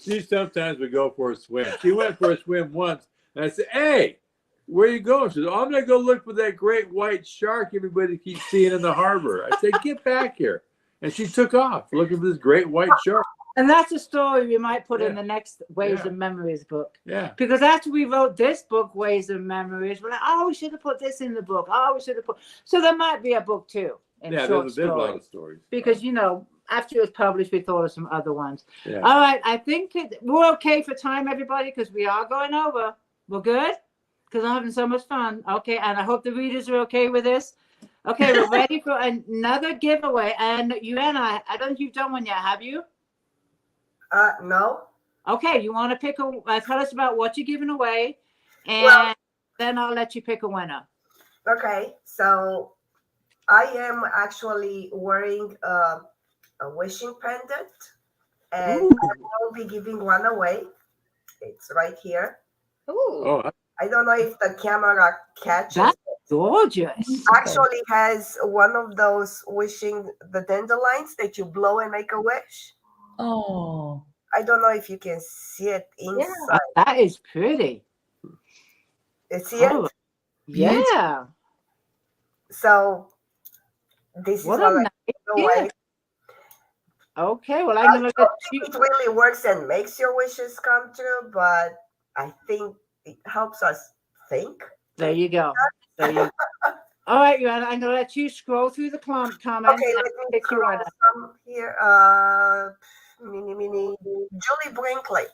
She sometimes would go for a swim. She went for a swim once, and I said, "Hey, where are you going?" She said, "I'm going to go look for that great white shark everybody keeps seeing in the harbor." I said, "Get back here." And she took off looking for this great white shark. And that's a story we might put in the next Ways and Memories book. Yeah. Because after we wrote this book, Ways and Memories, we're like, we should have put this in the book. We should have put. So there might be a book too. There's a lot of stories. Because, after it was published, we thought of some other ones. Yeah. All right. I think we're okay for time, everybody, because we are going over. We're good? Because I'm having so much fun. Okay. And I hope the readers are okay with this. Okay. We're ready for another giveaway. And Iuiana, I don't think you've done one yet, have you? No. Okay, you want to pick tell us about what you're giving away, and then I'll let you pick a winner. Okay, so I am actually wearing a wishing pendant, and I will be giving one away. It's right here. Ooh. Oh, I don't know if the camera catches. That's gorgeous. Actually has one of those the dandelions that you blow and make a wish. Oh, I don't know if you can see it inside. Oh, that is pretty. See it? Oh, yeah. So this What is what a I nice give away. gift. Okay, well, I'm going to let you. It really works and makes your wishes come true, but I think it helps us think. There you go. There you go. All right, Iuiana, I'm going to let you scroll through the comments. Okay, let me pick your throw winner. some here. Julie Brinkley.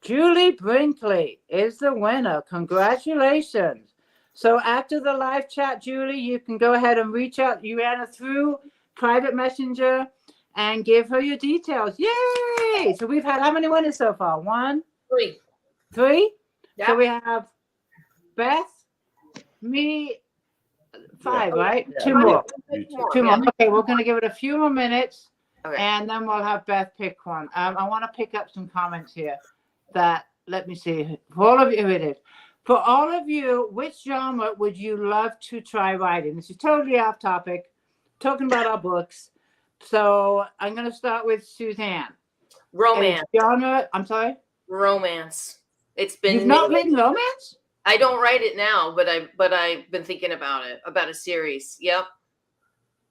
Julie Brinkley is the winner. Congratulations. So after the live chat, Julie, you can go ahead and reach out Iuiana through private messenger and give her your details. Yay! So we've had how many winners so far? 1, 3. 3? Yeah. So we have Beth, me, 5, right? Yeah. 2 more. Two more. Yeah. Okay, we're going to give it a few more minutes. Okay. And then we'll have Beth pick one. I want to pick up some comments here that, let me see. For all of you, here it is. For all of you, which genre would you love to try writing? This is totally off topic, talking about our books. So I'm going to start with Suzanne. Romance. And genre, I'm sorry? Romance. It's been. You've not written romance? I don't write it now, but I've been thinking about a series. Yep.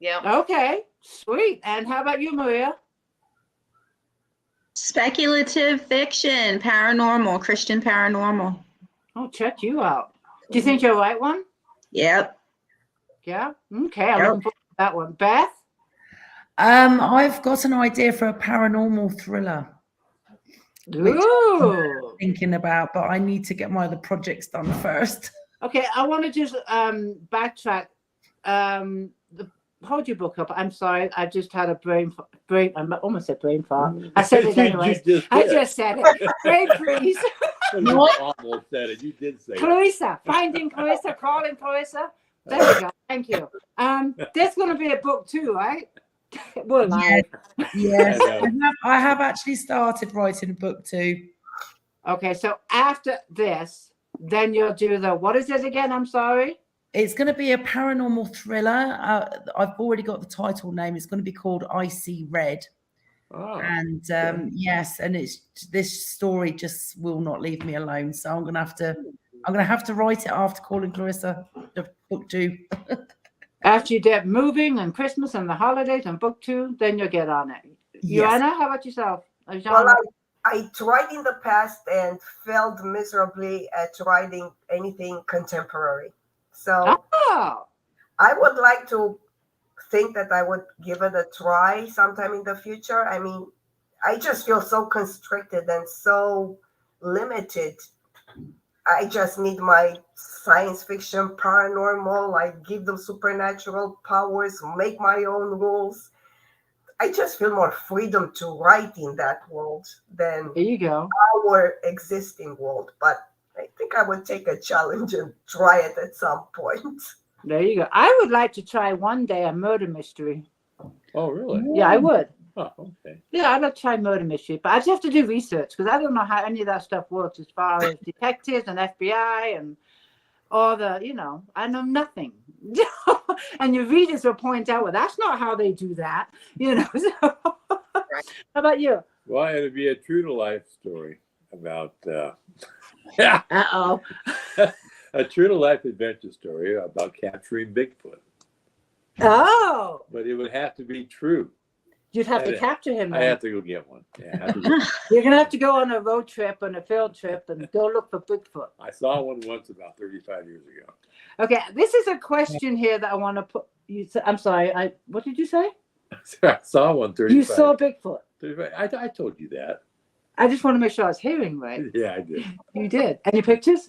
Okay, sweet. And how about you, Maria? Speculative fiction, paranormal, Christian paranormal. Oh, check you out. Do you think you'll write one? Yep. Yeah? Okay, I'm looking forward to that one. Beth? I've got an idea for a paranormal thriller. Which Ooh. I'm thinking about, but I need to get my other projects done first. Okay, I want to just backtrack. hold your book up. I'm sorry. I just had a brain. I almost said brain fart. I said it anyway. I just said it. Brain freeze. You almost said it. You did say it. Clarissa, finding Clarissa, calling Clarissa. There we go. Thank you. There's going to be a book too, right? We're live. Yes, I have actually started writing a book too. Okay, so after this, then you'll do the, what is it again? I'm sorry. It's going to be a paranormal thriller. I've already got the title name. It's going to be called I See Red. Oh, And yes, and it's this story just will not leave me alone. So I'm going to have to write it after calling Clarissa the book 2. After you get moving and Christmas and the holidays and book 2, then you'll get on it. Yes. Iuiana, how about yourself? Well, I tried in the past and failed miserably at writing anything contemporary. So I would like to think that I would give it a try sometime in the future. I mean, I just feel so constricted and so limited. I just need my science fiction, paranormal, I give them supernatural powers, make my own rules. I just feel more freedom to write in that world than there you go. Our existing world. But I think I would take a challenge and try it at some point. There you go. I would like to try one day a murder mystery. Oh, really? Yeah, I would. Oh, okay. Yeah, I'd like to try murder mystery, but I just have to do research because I don't know how any of that stuff works as far as detectives and FBI and all the, I know nothing. And your readers will point out, well, that's not how they do that, So, how about you? Well, it'd be a true to life story about a true to life adventure story about capturing Bigfoot. Oh, But it would have to be true. You'd have to capture him. I have to go get one. Yeah, You're gonna have to go on a road trip, on a field trip, and go look for Bigfoot. I saw one once about 35 years ago. Okay, this is a question here that I want to put. I'm sorry. What did you say? I saw one 35. You saw Bigfoot. 35. I told you that. I just want to make sure I was hearing right. Yeah, I did. You did. Any pictures?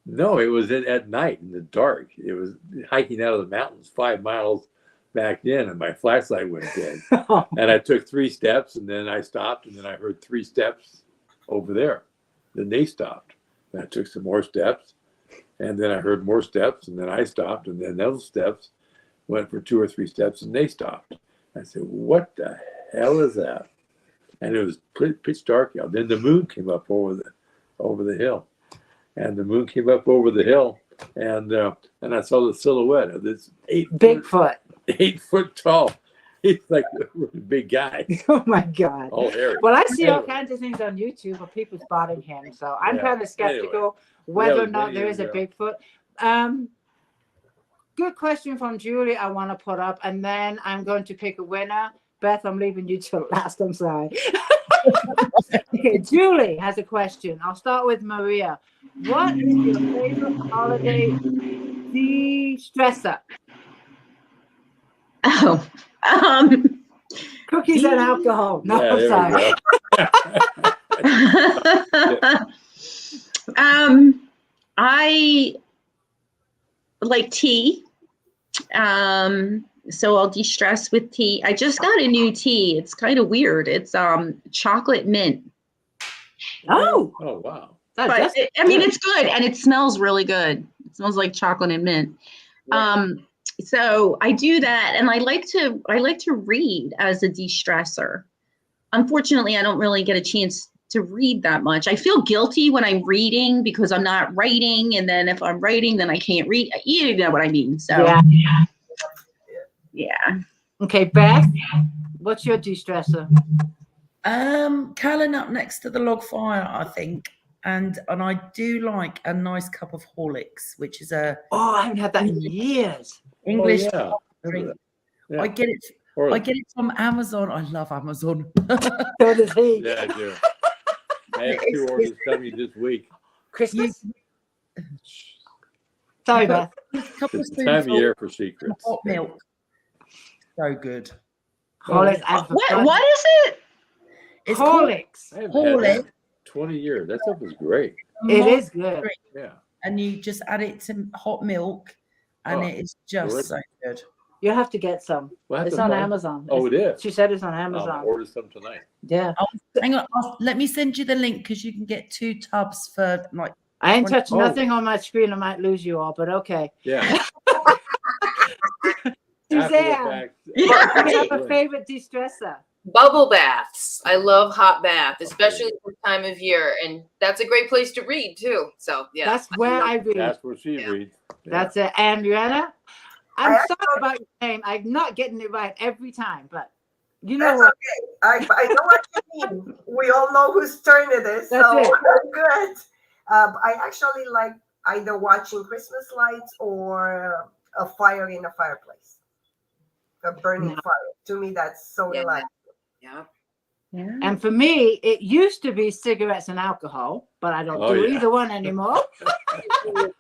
No, it was at night in the dark. It was hiking out of the mountains 5 miles back in, and my flashlight went dead. And I took 3 steps, and then I stopped, and then I heard 3 steps over there. Then they stopped. And I took some more steps, and then I heard more steps, and then I stopped, and then those steps went for 2 or 3 steps, and they stopped. I said, "What the hell is that?" And it was pitch dark out. Then the moon came up over the hill, and the moon came up over the hill, and I saw the silhouette of this Bigfoot. 8 foot tall. He's like a really big guy. Oh my God. All hairy. Well, I see all kinds of things on YouTube of people spotting him. So I'm kind of skeptical whether or not there is a Bigfoot. Good question from Julie I want to put up. And then I'm going to pick a winner. Beth, I'm leaving you till last. I'm sorry. Okay, Julie has a question. I'll start with Maria. What is your favorite holiday de-stressor? Oh, Cookies and alcohol. No, I'm sorry. I like tea. So I'll de-stress with tea. I just got a new tea. It's kind of weird. It's chocolate mint. Oh wow. But it's good and it smells really good. It smells like chocolate and mint. Yeah. So I do that, and I like to read as a de-stressor. Unfortunately, I don't really get a chance to read that much. I feel guilty when I'm reading because I'm not writing, and then if I'm writing, then I can't read. You know what I mean? So yeah. Okay, Beth, what's your de-stressor? Curling up next to the log fire, I think. And I do like a nice cup of Horlicks, which is I haven't had that in years. English drink. Yeah. I get it from Amazon. I love Amazon. So does he. Yeah, I do. I have 2 orders coming this week. Christmas? Sorry, Beth. It's the time of year for secrets. Hot milk. So good. Horlicks. What is it? It's Horlicks. Horlicks. 20 years. That stuff is great. It is good. Yeah. And you just add it to hot milk, and it is just so good. You have to get some. We'll have It's to on find- Amazon. Oh, it is. She said it's on I'll Amazon. order some tonight. Yeah. Hang on, let me send you the link because you can get 2 tubs for like. I ain't 20 touching nothing on my screen. I might lose you all, but okay. Yeah. Suzanne, Yeah. do you have a favorite de-stressor? Bubble baths. I love hot bath, especially this time of year, and that's a great place to read too. So yeah, That's where I read. That's where she Yeah. reads. Yeah. That's it. And Iuiana, I'm I sorry about your name. I'm not getting it right every time, but you know That's what? okay. I know what you mean. We all know whose turn it is, That's so it. we're good. I actually like either watching Christmas lights or a fire in a fireplace, a burning No. fire. To me, that's so Yeah. relaxing. yeah. And for me, it used to be cigarettes and alcohol, but I don't Oh, do yeah. either one anymore. The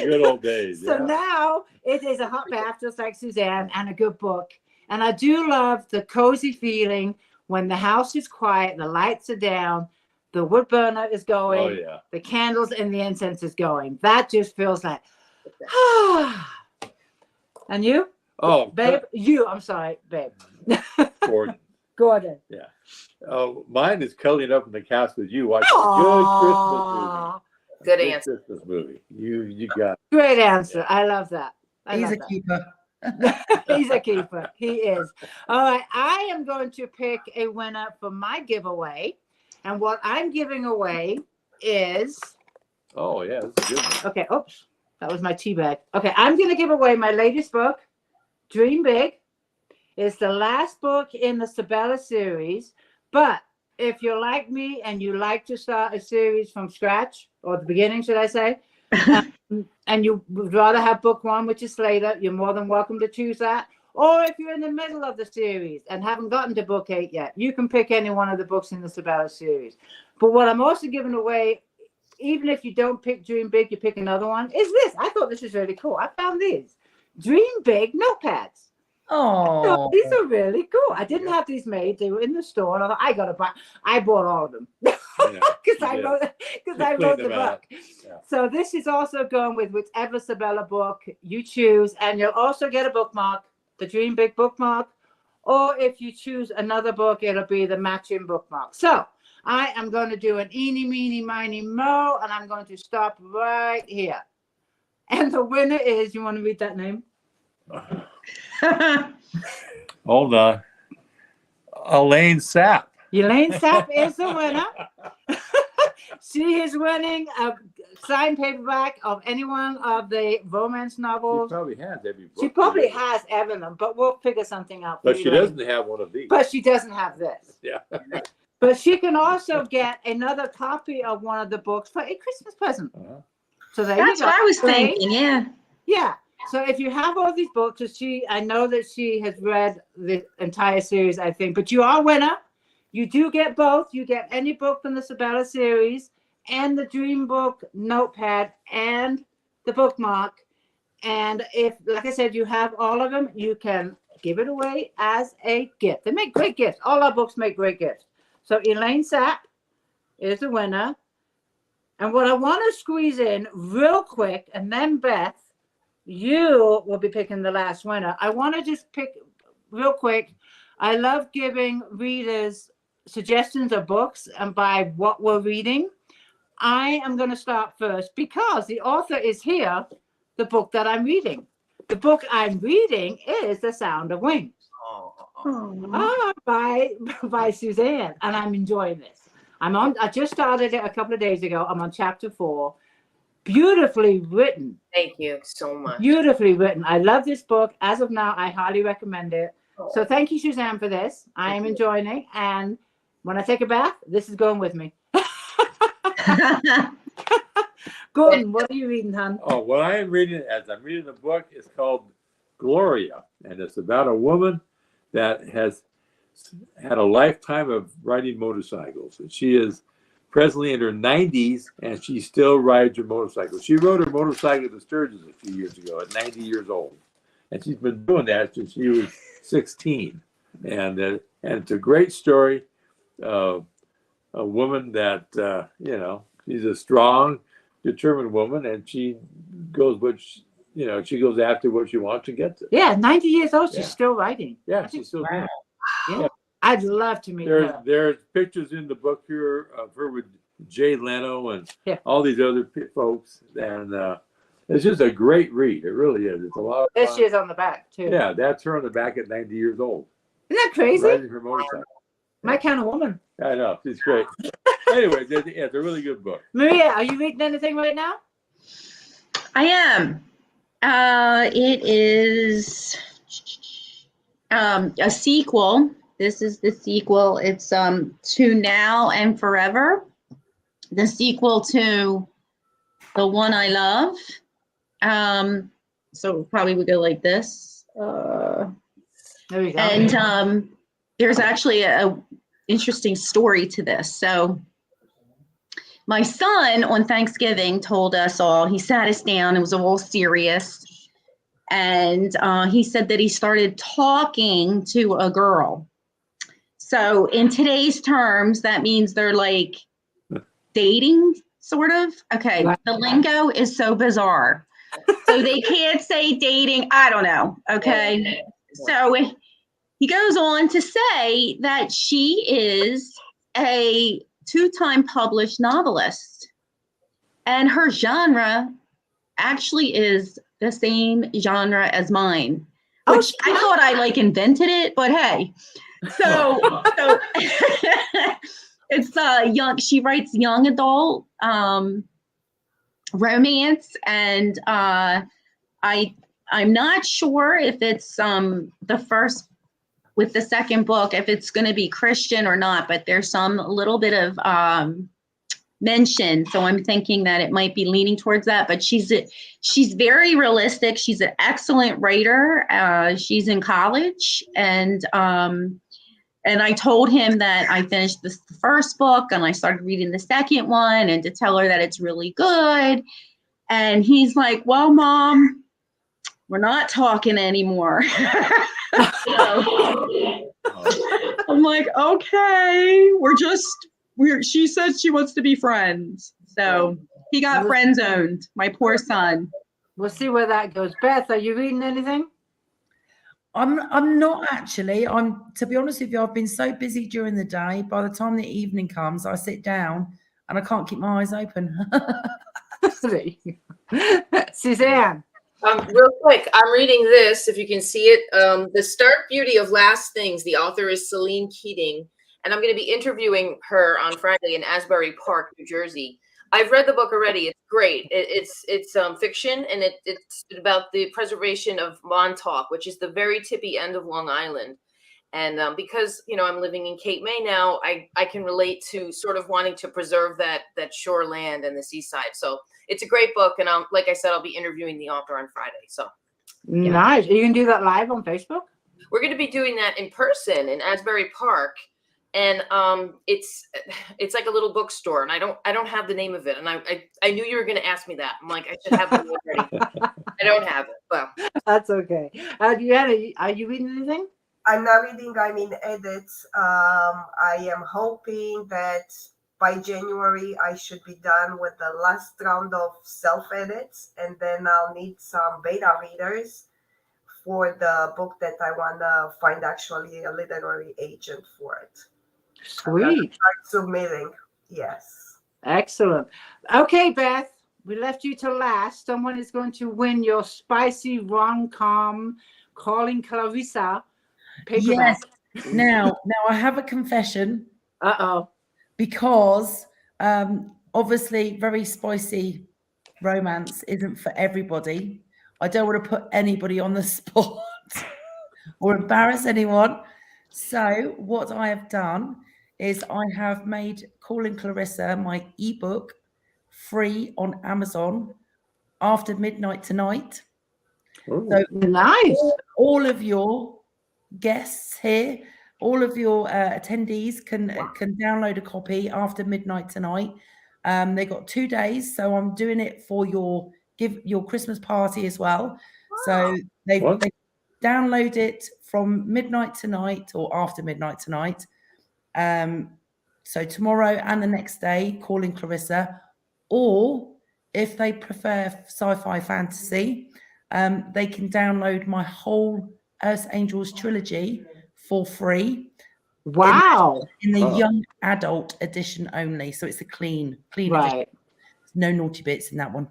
good old days. So Yeah. now it is a hot bath, just like Suzanne, and a good book. And I do love the cozy feeling when the house is quiet, the lights are down, the wood burner is going, Oh, yeah. the candles and the incense is going. That just feels like, And you, Oh, babe? I'm sorry, babe. Gordon. Gordon. Oh, mine is cuddling up in the couch with you watching a Aw. Good good answer. Christmas movie. You got Great answer. I love that. I He's love a that. keeper. He's a keeper. He is. All right. I am going to pick a winner for my giveaway. And what I'm giving away is, Oh, yeah, that's a good one. okay, oops, that was my tea bag. Okay, I'm going to give away my latest book, Dream Big. It's the last book in the Sabella series. But if you're like me and you like to start a series from scratch, or the beginning, should I say, and you would rather have book one, which is Slater, you're more than welcome to choose that. Or if you're in the middle of the series and haven't gotten to book 8 yet, you can pick any one of the books in the Sabella series. But what I'm also giving away, even if you don't pick Dream Big, you pick another one, is this. I thought this was really cool. I found these Dream Big notepads. Oh, These are really cool. I didn't have these made. They were in the store, and I thought, I gotta buy. I bought all of them Yeah, because I you wrote the cleaned them book. out. Yeah. So this is also going with whichever Sabella book you choose, and you'll also get a bookmark, the Dream Big bookmark, or if you choose another book, it'll be the matching bookmark. So I am going to do an eeny, meeny, miny, mo, and I'm going to stop right here. And the winner is, you want to read that name? Hold on. Elaine Sapp. Elaine Sapp is the winner. She is winning a signed paperback of any one of the romance She novels. probably has every book. She probably has Evelyn, but we'll figure something out. But for she Elaine. doesn't have one of these. But she doesn't have this. Yeah. But she can also get another copy of one of the books for a Christmas present. Uh-huh. So there That's you go. what I was Elaine. thinking. Yeah. Yeah. So if you have all these books, I know that she has read the entire series, I think, but you are a winner. You do get both. You get any book from the Sabella series and the Dream Book notepad and the bookmark. And if, like I said, you have all of them, you can give it away as a gift. They make great gifts. All our books make great gifts. So Elaine Sapp is the winner. And what I want to squeeze in real quick, and then Beth, you will be picking the last winner. I want to just pick real quick. I love giving readers suggestions of books and by what we're reading. I am going to start first because the author is here, the book that I'm reading. The book I'm reading is The Sound of Wings. By Suzanne, and I'm enjoying this. I just started it a couple of days ago. I'm on chapter 4. Beautifully written. Thank you so much. Beautifully written. I love this book. As of now, I highly recommend it. So thank you, Suzanne, for this. I am enjoying it. And when I take a bath, this is going with me. Gordon, what are you reading, hon? Oh, what I am reading, as I'm reading the book, is called Gloria. And it's about a woman that has had a lifetime of riding motorcycles. And she is presently in her 90s, and she still rides her motorcycle. She rode her motorcycle to Sturgis a few years ago at 90 years old. And she's been doing that since she was 16. And it's a great story of a woman that, she's a strong, determined woman, and she goes you know, she goes after what she wants to get to. Yeah, 90 years old, she's Yeah. still writing. Yeah, she's still doing it. Yeah. I'd love to meet her. There's pictures in the book here of her with Jay Leno and Yeah. all these other folks, and it's just a great read. It really is. It's a lot of There fun. she is on the back, too. Yeah, that's her on the back at 90 years old, Isn't that crazy? riding her motorcycle. My kind of woman. I know, she's great. Anyway, it's a really good book. Maria, are you reading anything right now? I am. It is a sequel. This is the sequel. It's To Now and Forever. The sequel to The One I Love. So probably would go like this. There we go. And there's actually a interesting story to this. So my son on Thanksgiving told us all, he sat us down, it was all serious. And he said that he started talking to a girl. So in today's terms, that means they're like dating, sort of. Okay, the lingo is so bizarre. So they can't say dating, I don't know, okay? So he goes on to say that she is a 2-time published novelist. And her genre actually is the same genre as mine, which I thought I like invented it, but hey. So it's young. She writes young adult romance, and I'm not sure if it's the first with the second book, if it's going to be Christian or not, but there's some little bit of mention. So I'm thinking that it might be leaning towards that, but she's very realistic. She's an excellent writer. She's in college, and I told him that I finished the first book and I started reading the second one, and to tell her that it's really good. And he's like, well, Mom, we're not talking anymore. I'm like, okay, she says she wants to be friends. So he got friend zoned, my poor son. We'll see where that goes. Beth, are you reading anything? I'm not actually. To be honest with you, I've been so busy during the day. By the time the evening comes, I sit down and I can't keep my eyes open. Suzanne. Real quick, I'm reading this, if you can see it. The Stark Beauty of Last Things. The author is Celine Keating, and I'm going to be interviewing her on Friday in Asbury Park, New Jersey. I've read the book already. It's great. It's fiction, and it's about the preservation of Montauk, which is the very tippy end of Long Island. And because I'm living in Cape May now, I can relate to sort of wanting to preserve that shore land and the seaside. So it's a great book, and like I said, I'll be interviewing the author on Friday. So yeah. Nice. Are you gonna do that live on Facebook? We're going to be doing that in person in Asbury Park, and it's like a little bookstore, and I don't have the name of it, and I knew you were going to ask me that. I'm like, I should have it already. I don't have it. Well, that's okay. Iuiana, are you reading anything? I'm not reading. I'm in edits. I am hoping that by January I should be done with the last round of self-edits, and then I'll need some beta readers for the book that I want to find actually a literary agent for it. Sweet. Start submitting. Yes. Excellent. Okay, Beth, we left you to last. Someone is going to win your spicy rom-com Calling Clarissa paperback. Yes. Now I have a confession. Uh-oh. Because obviously very spicy romance isn't for everybody. I don't want to put anybody on the spot or embarrass anyone. So what I have done is I have made Calling Clarissa, my ebook, free on Amazon after midnight tonight. Ooh. So nice. All of your guests here, all of your attendees can download a copy after midnight tonight. They got 2 days, so I'm doing it for your Christmas party as well. So they download it from midnight tonight or after midnight tonight. So tomorrow and the next day, Calling Clarissa, or if they prefer sci-fi fantasy, they can download my whole Earth Angels trilogy for free. Wow. In the young adult edition only. So it's a clean Right. edition. No naughty bits in that one.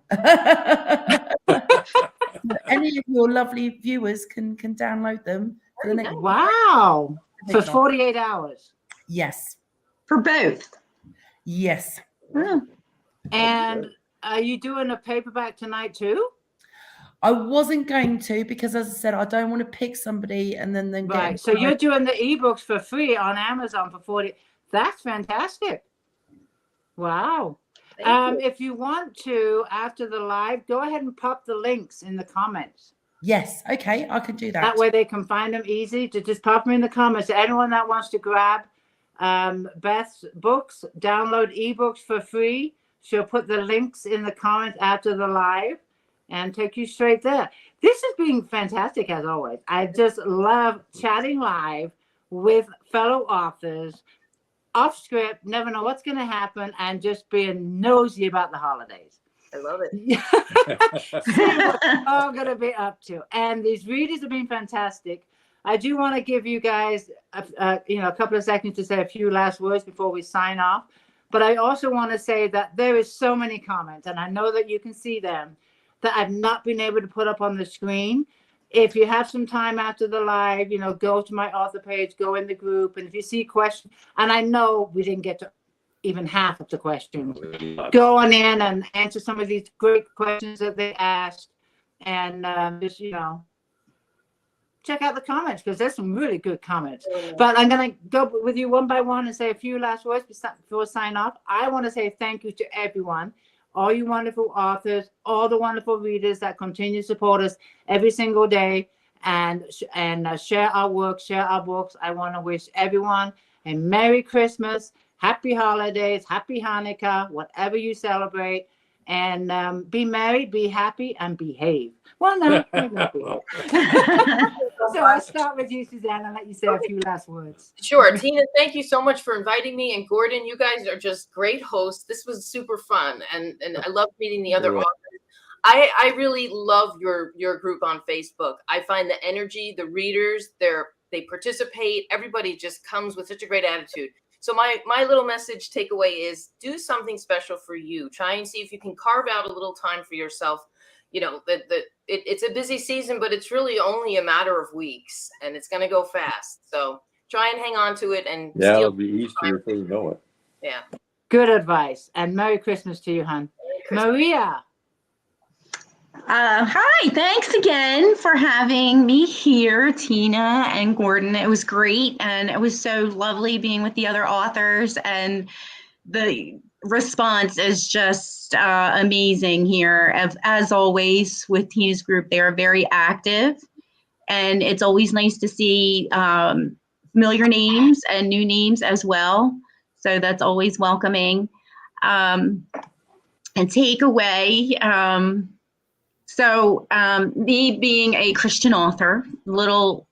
Any of your lovely viewers can download them for the next. Wow. For 48 hours. Yes. For both. Yes. And are you doing a paperback tonight too? I wasn't going to, because as I said, I don't want to pick somebody and then right. So you're doing the ebooks for free on Amazon for 40. That's fantastic. Wow. If you want to, after the live, go ahead and pop the links in the comments. Yes. Okay. I can do that. That way they can find them easy. To just pop them in the comments. Anyone that wants to grab Beth's books, download ebooks for free. She'll put the links in the comments after the live and take you straight there. This has been fantastic as always. I just love chatting live with fellow authors, off script, never know what's going to happen, and just being nosy about the holidays. I love it. See what we're all going to be up to. And these readers have been fantastic. I do want to give you guys a couple of seconds to say a few last words before we sign off. But I also want to say that there is so many comments, and I know that you can see them, that I've not been able to put up on the screen. If you have some time after the live, go to my author page, go in the group, and if you see questions, and I know we didn't get to even half of the questions, go on in and answer some of these great questions that they asked, and just, check out the comments, because there's some really good comments. But I'm going to go with you one by one and say a few last words before we sign off. I want to say thank you to everyone, all you wonderful authors, all the wonderful readers that continue to support us every single day and share our work, share our books. I want to wish everyone a Merry Christmas, Happy Holidays, Happy Hanukkah, whatever you celebrate. And be merry, be happy, and behave. Well, no, maybe not behave. So I'll start with you, Suzanne, and let you say a few last words. Sure. Tina, thank you so much for inviting me. And Gordon, you guys are just great hosts. This was super fun. And I love meeting the other authors. I really love your group on Facebook. I find the energy, the readers, they participate. Everybody just comes with such a great attitude. So my little message takeaway is do something special for you. Try and see if you can carve out a little time for yourself. It's a busy season, but it's really only a matter of weeks, and it's going to go fast. So try and hang on to it. And it'll be Easter before you know it. Yeah. Good advice. And Merry Christmas to you, hon. Maria. Hi, thanks again for having me here, Tina and Gordon. It was great, and it was so lovely being with the other authors, and the response is just amazing here. As always with Tina's group, they are very active, and it's always nice to see familiar names and new names as well. So that's always welcoming. And takeaway. So me being a Christian author, little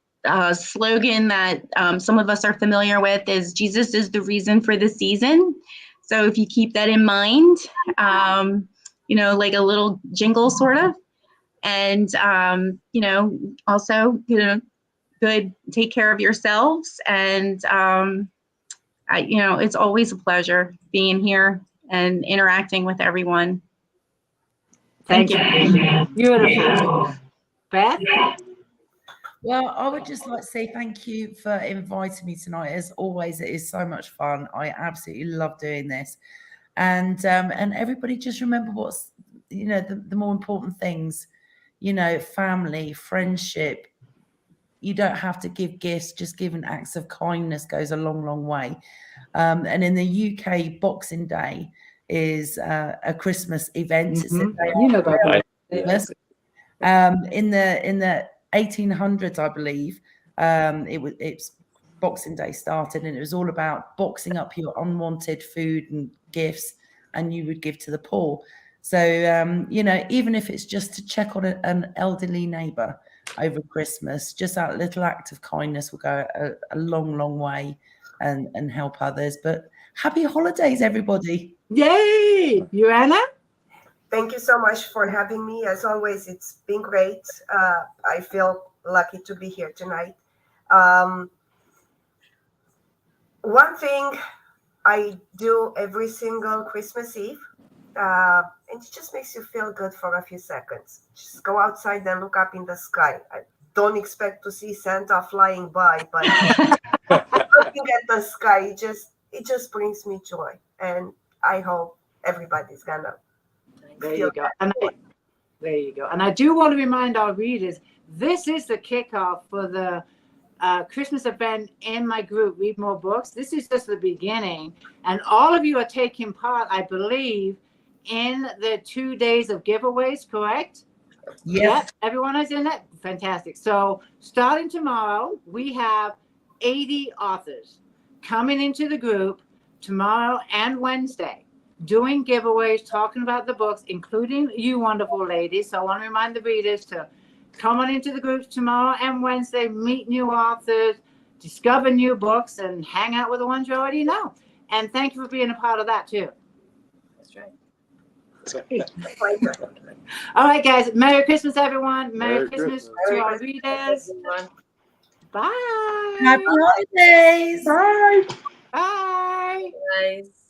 slogan that some of us are familiar with is Jesus is the reason for the season. So if you keep that in mind, like a little jingle sort of, and, also, good, take care of yourselves. And, it's always a pleasure being here and interacting with everyone. Thank you. Beautiful. Beth? Well, I would just like to say thank you for inviting me tonight. As always, it is so much fun. I absolutely love doing this. And everybody just remember what's, the more important things, family, friendship. You don't have to give gifts, just giving acts of kindness goes a long, long way. And in the UK, Boxing Day is a Christmas event. It's a day Christmas. In the 1800s, I believe, it's Boxing Day started, and it was all about boxing up your unwanted food and gifts, and you would give to the poor. So, even if it's just to check on an elderly neighbor over Christmas, just that little act of kindness will go a long, long way and help others. But happy holidays, everybody. Yay! Iuiana? thank you so much for having me. As always, it's been great. I feel lucky to be here tonight. One thing I do every single Christmas Eve, and it just makes you feel good for a few seconds. Just go outside and look up in the sky. I don't expect to see Santa flying by, but looking at the sky, it just brings me joy, and I hope everybody's gonna. There you go. There you go. And I do want to remind our readers, this is the kickoff for the Christmas event in my group, Read More Books. This is just the beginning. And all of you are taking part, I believe, in the 2 days of giveaways, correct? Yes. Yep, everyone is in it. Fantastic. So starting tomorrow, we have 80 authors coming into the group tomorrow and Wednesday, doing giveaways, talking about the books, including you wonderful ladies. So I want to remind the readers to come on into the groups tomorrow and Wednesday, meet new authors, discover new books, and hang out with the ones you already know. And thank you for being a part of that too. That's right. All right, guys. Merry Christmas, everyone. Merry Merry Christmas Christmas. to our readers. Bye. Happy holidays. Bye. Bye. Nice.